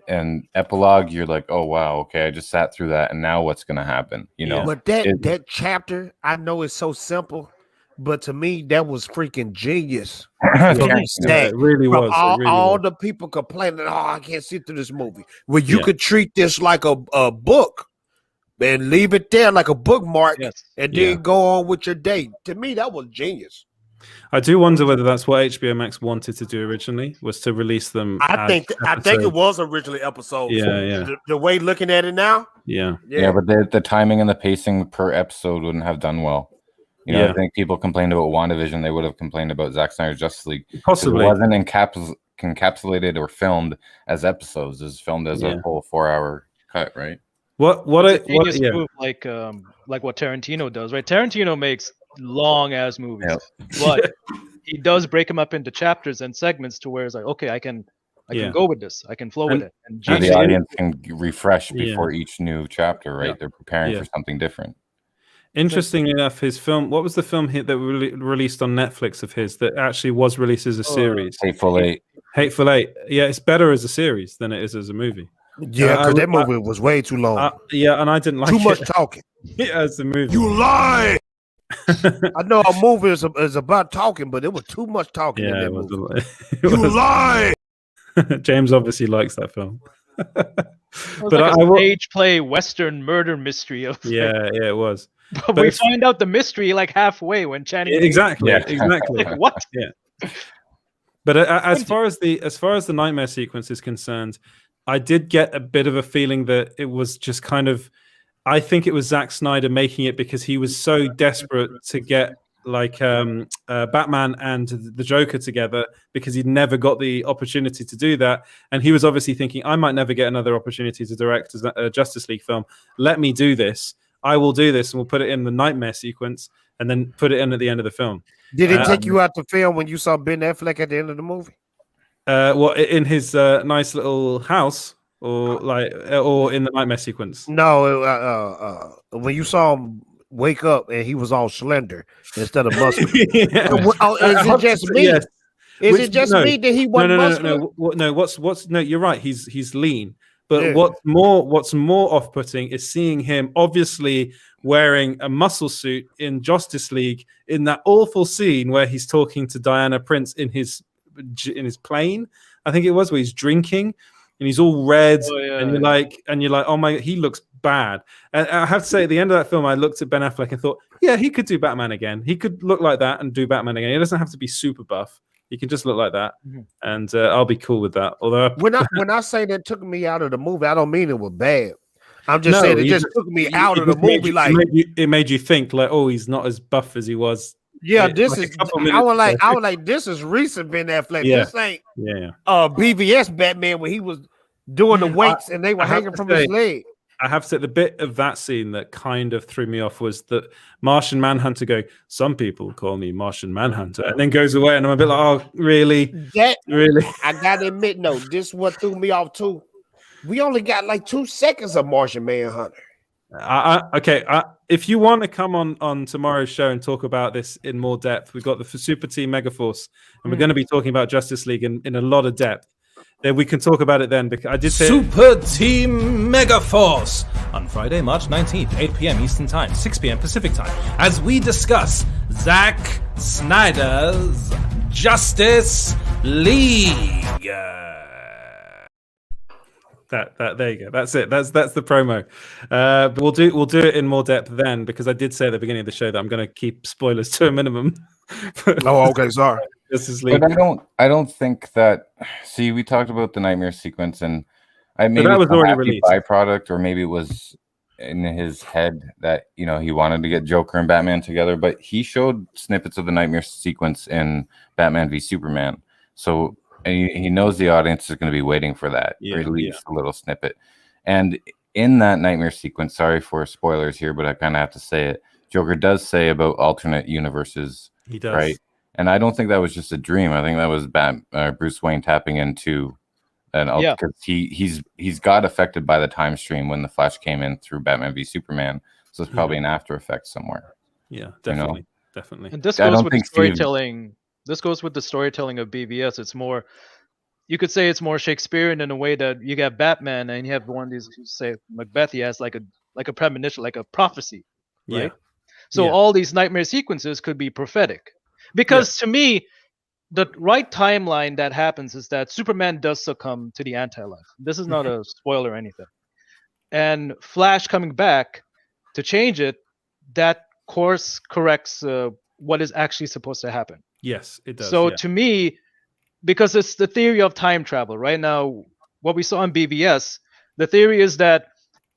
and epilogue, you're like, oh wow, okay, I just sat through that, and now what's gonna happen? You know, but that chapter, I know it's so simple, but to me, that was freaking genius. It really was. All the people complaining, I can't sit through this movie. Well, you could treat this like a book and leave it there like a bookmark and then go on with your day. To me, that was genius. I do wonder whether that's what HBO Max wanted to do originally, was to release them. I think it was originally episodes. Yeah. The way looking at it now. Yeah, but the timing and the pacing per episode wouldn't have done well. You know, I think people complained about WandaVision. They would have complained about Zack Snyder's Justice League. Possibly. It wasn't encapsulated or filmed as episodes. It was filmed as a whole 4-hour cut, right? Move like what Tarantino does, right? Tarantino makes long ass movies, but he does break them up into chapters and segments to where it's like, okay, I can go with this. I can flow with it. And the audience can refresh before each new chapter, right? They're preparing for something different. Interestingly enough, his film, what was the film that released on Netflix of his that actually was released as a series? Hateful Eight. Hateful Eight. Yeah, it's better as a series than it is as a movie. Yeah, because that movie was way too long. And I didn't like too much talking. Yeah, as a movie. You lie! I know a movie is about talking, but it was too much talking in that movie. You lie! James obviously likes that film. But like a stage play Western murder mystery of it was. But we find out the mystery like halfway when Channing. Exactly. Like, what? Yeah. But as far as the nightmare sequence is concerned, I did get a bit of a feeling that it was just kind of. I think it was Zack Snyder making it because he was so desperate to get like Batman and the Joker together because he'd never got the opportunity to do that, and he was obviously thinking, I might never get another opportunity to direct a Justice League film. Let me do this. I will do this, and we'll put it in the nightmare sequence, and then put it in at the end of the film. Did it take you out the film when you saw Ben Affleck at the end of the movie? Well, in his nice little house, or in the nightmare sequence? No, when you saw him wake up and he was all slender instead of muscular. Is it just me? Yes. Is it just me that he wasn't muscular? No, you're right. He's lean. But what's more off-putting is seeing him obviously wearing a muscle suit in Justice League in that awful scene where he's talking to Diana Prince in his plane. I think it was, where he's drinking and he's all red, and you're like, oh my, he looks bad. And I have to say, at the end of that film, I looked at Ben Affleck and thought, yeah, he could do Batman again. He could look like that and do Batman again. He doesn't have to be super buff. He can just look like that, and I'll be cool with that. Although when I say that took me out of the movie, I don't mean it was bad. I'm just saying it just took me out of the movie. It made you think like, oh, he's not as buff as he was. Yeah, this is. I was like, this is recent Ben Affleck. Yeah. This ain't BVS Batman when he was doing the weights and they were hanging from his leg. I have to say, the bit of that scene that kind of threw me off was that Martian Manhunter going, some people call me Martian Manhunter, and then goes away, and I'm a bit like, oh, really? Really? I gotta admit, no, this what threw me off too. We only got like 2 seconds of Martian Manhunter. If you want to come on tomorrow's show and talk about this in more depth, we've got the Super Team Megaforce, and we're going to be talking about Justice League in a lot of depth. Then we can talk about it then, because I did say Super Team Megaforce on Friday, March 19th, 8 p.m. Eastern Time, 6 p.m. Pacific Time, as we discuss Zack Snyder's Justice League. There you go. That's it. That's the promo. But we'll do it in more depth then, because I did say at the beginning of the show that I'm going to keep spoilers to a minimum. Oh, okay, sorry. But I don't think that. See, we talked about the nightmare sequence, and maybe that was already released. Byproduct, or maybe it was in his head that he wanted to get Joker and Batman together. But he showed snippets of the nightmare sequence in Batman v Superman, so he knows the audience is going to be waiting for that, or at least a little snippet. And in that nightmare sequence, sorry for spoilers here, but I kind of have to say it. Joker does say about alternate universes. He does, right? And I don't think that was just a dream. I think that was Bruce Wayne tapping into because he's got affected by the time stream when the Flash came in through Batman v Superman. So it's probably an after effect somewhere. Yeah, definitely. And this goes with the storytelling. This goes with the storytelling of BVS. It's more, you could say it's more Shakespearean in a way that you got Batman and you have one of these, say Macbeth, he has like a premonition, like a prophecy, right? Yeah. So all these nightmare sequences could be prophetic. Because to me, the right timeline that happens is that Superman does succumb to the anti-life. This is not a spoiler or anything. And Flash coming back to change it, that course corrects what is actually supposed to happen. Yes, it does. So to me, because it's the theory of time travel, right now, what we saw in BVS, the theory is that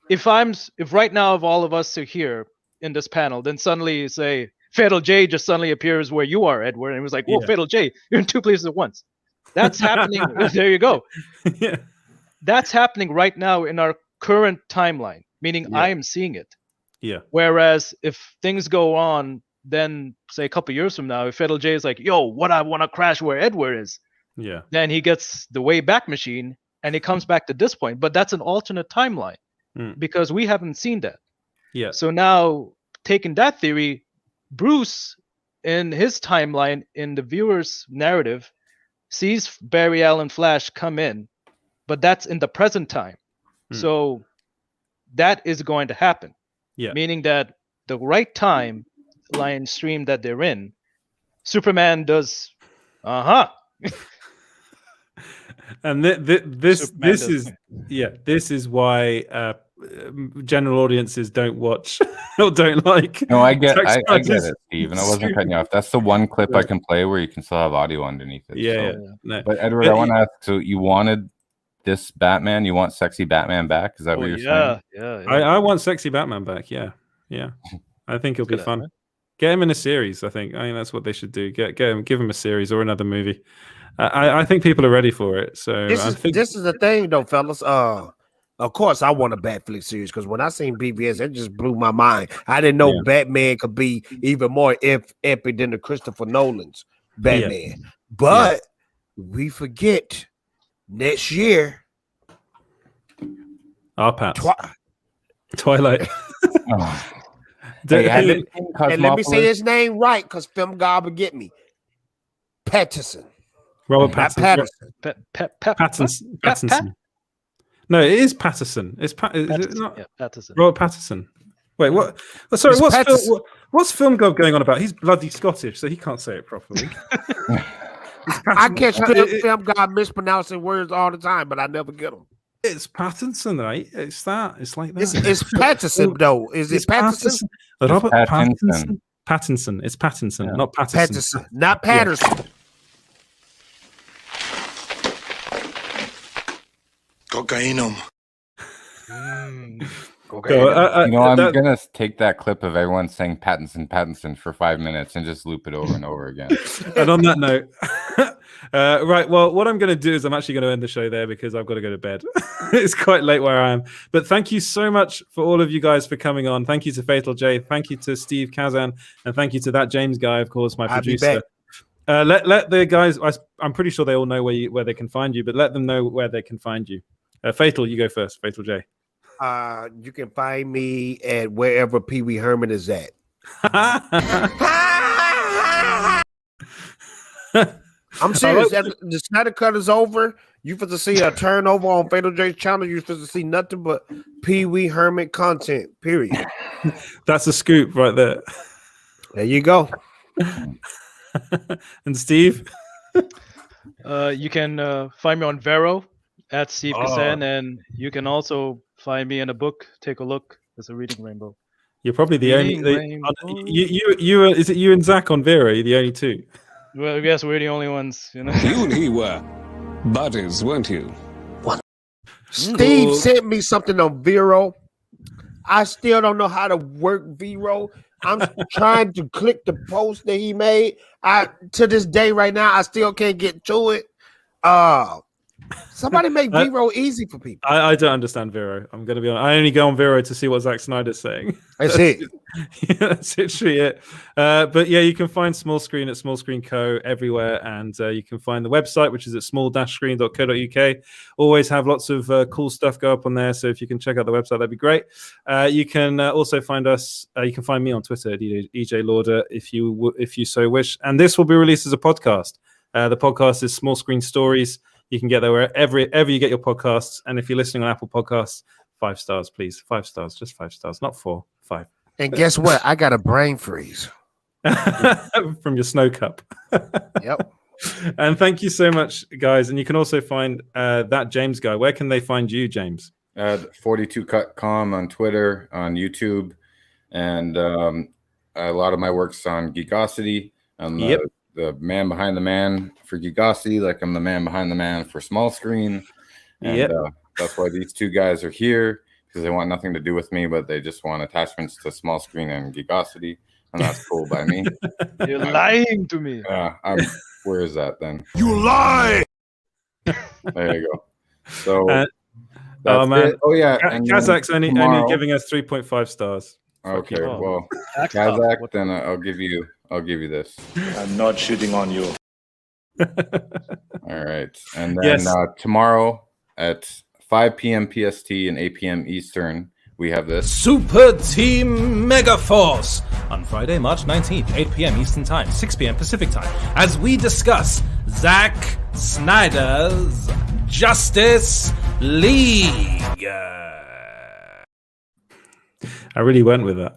if right now, if all of us are here in this panel, then suddenly say Fatal J just suddenly appears where you are, Edward, and it was like, whoa, Fatal J, you're in 2 places at once. That's happening. There you go. Yeah. That's happening right now in our current timeline, meaning I am seeing it. Yeah. Whereas if things go on, then say a couple years from now, if Fatal J is like, yo, what, I want to crash where Edward is. Yeah. Then he gets the way back machine and it comes back to this point. But that's an alternate timeline because we haven't seen that. Yeah. So now taking that theory, Bruce in his timeline, in the viewer's narrative, sees Barry Allen Flash come in, but that's in the present time. So that is going to happen. Yeah. Meaning that the right time line stream that they're in, Superman does and this is why general audiences don't watch or don't like. No, I get Zack I get Snyder's it, Steve, and I wasn't cutting you off. That's the one clip I can play where you can still have audio underneath it. Yeah, so. No. But Edward, I want to ask, so you wanted this Batman, you want sexy Batman back? Is that what you're saying? Yeah. I want sexy Batman back. Yeah. I think it'll be fun. Get him in a series. I think that's what they should do. Get him, give him a series or another movie. I think people are ready for it. So this is the thing, though, fellas. Of course, I want a Batfleck series because when I seen BVS, it just blew my mind. I didn't know Batman could be even more epic than the Christopher Nolan's Batman. But we forget next year. Our Pat. Twilight. And let me say his name right because Film God will get me. Pattinson. Robert Pattinson. Pattinson. No, it is Patterson. Is it not? Yeah, Patterson. Robert Patterson. Wait, what? Sorry, what's Film God going on about? He's bloody Scottish, so he can't say it properly. I catch Film God mispronouncing words all the time, but I never get them. It's Pattinson, right? It's that. It's like that. It's Patterson, though. Is it Patterson? Robert Pattinson. Pattinson. It's Pattinson, not Patterson. Patterson, not Patterson. Cocainum. I'm gonna take that clip of everyone saying Pattinson for 5 minutes and just loop it over and over again. And on that note, right. Well, what I'm going to do is I'm actually going to end the show there because I've got to go to bed. It's quite late where I am. But thank you so much for all of you guys for coming on. Thank you to Fatal J. Thank you to Steve Kazan, and thank you to that James guy, of course, my producer. Let the guys. I'm pretty sure they all know where they can find you, but let them know where they can find you. Fatal, you go first. Fatal J. You can find me at wherever Pee Wee Herman is at. I'm serious. The Snyder Cut is over. You supposed to see a turnover on Fatal J's channel. You're supposed to see nothing but Pee Wee Herman content. Period. That's a scoop right there. There you go. And Steve, you can find me on Vero at Steve Kazan, and you can also find me in a book. Take a look. There's a Reading Rainbow. You're probably the only. You is it you and Zach on Vero? You're the only two. Well, I guess we're the only ones. You know. You and he were buddies, weren't you? Steve sent me something on Vero. I still don't know how to work Vero. I'm trying to click the post that he made. To this day, right now, I still can't get to it. Somebody make Vero easy for people. I don't understand Vero. I'm going to be honest. I only go on Vero to see what Zack Snyder's saying. That's it. That's literally it. But yeah, you can find Small Screen at Small Screen Co. everywhere. And you can find the website, which is at small-screen.co.uk. Always have lots of cool stuff go up on there. So if you can check out the website, that'd be great. You can also find us. You can find me on Twitter at EJ Lauder if you so wish. And this will be released as a podcast. The podcast is Small Screen Stories. You can get there wherever you get your podcasts. And if you're listening on Apple Podcasts, 5 stars, please. 5 stars, just 5 stars, not 4, 5. And guess what? I got a brain freeze from your snow cup. Yep. And thank you so much, guys. And you can also find that James guy. Where can they find you, James? 42cutcom on Twitter, on YouTube, and a lot of my work's on Geekosity. The man behind the man for Geekosity, like I'm the man behind the man for Small Screen. And that's why these two guys are here, because they want nothing to do with me, but they just want attachments to Small Screen and Geekosity, and that's cool by me. You're lying to me. Where is that then? You lie! There you go. So oh man, it. Oh yeah, Kazak's only giving us 3.5h stars. Okay, well, Kazak, then I'll give you this. I'm not shooting on you. All right. And then tomorrow at 5 p.m. PST and 8 p.m. Eastern, we have this Super Team Megaforce on Friday, March 19th, 8 p.m. Eastern Time, 6 p.m. Pacific Time, as we discuss Zack Snyder's Justice League. I really went with that.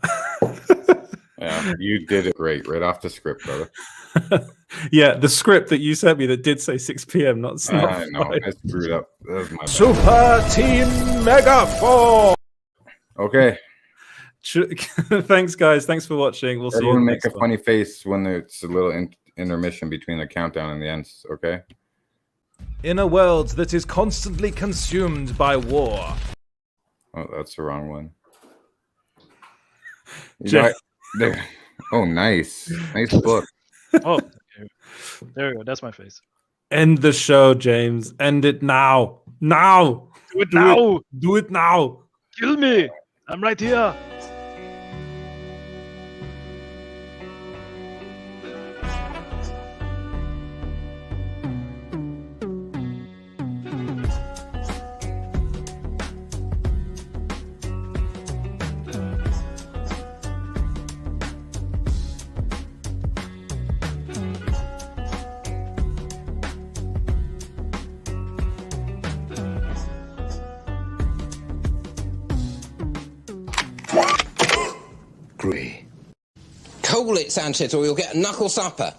Yeah, you did it great, right off the script, brother. Yeah, the script that you sent me that did say 6 p.m. Not I know, I screwed up. That was my bad. Super Team Megaforce. Okay. Thanks, guys. Thanks for watching. We'll see you. Everyone make a funny face when there's a little intermission between the countdown and the ends. Okay. In a world that is constantly consumed by war. Oh, that's the wrong one. Oh, nice. Nice book. Oh, okay. There we go. That's my face. End the show, James. End it now. Now. Do it now. Do it now. Kill me. I'm right here. Call it, Sanchez, or you'll get a knuckle supper.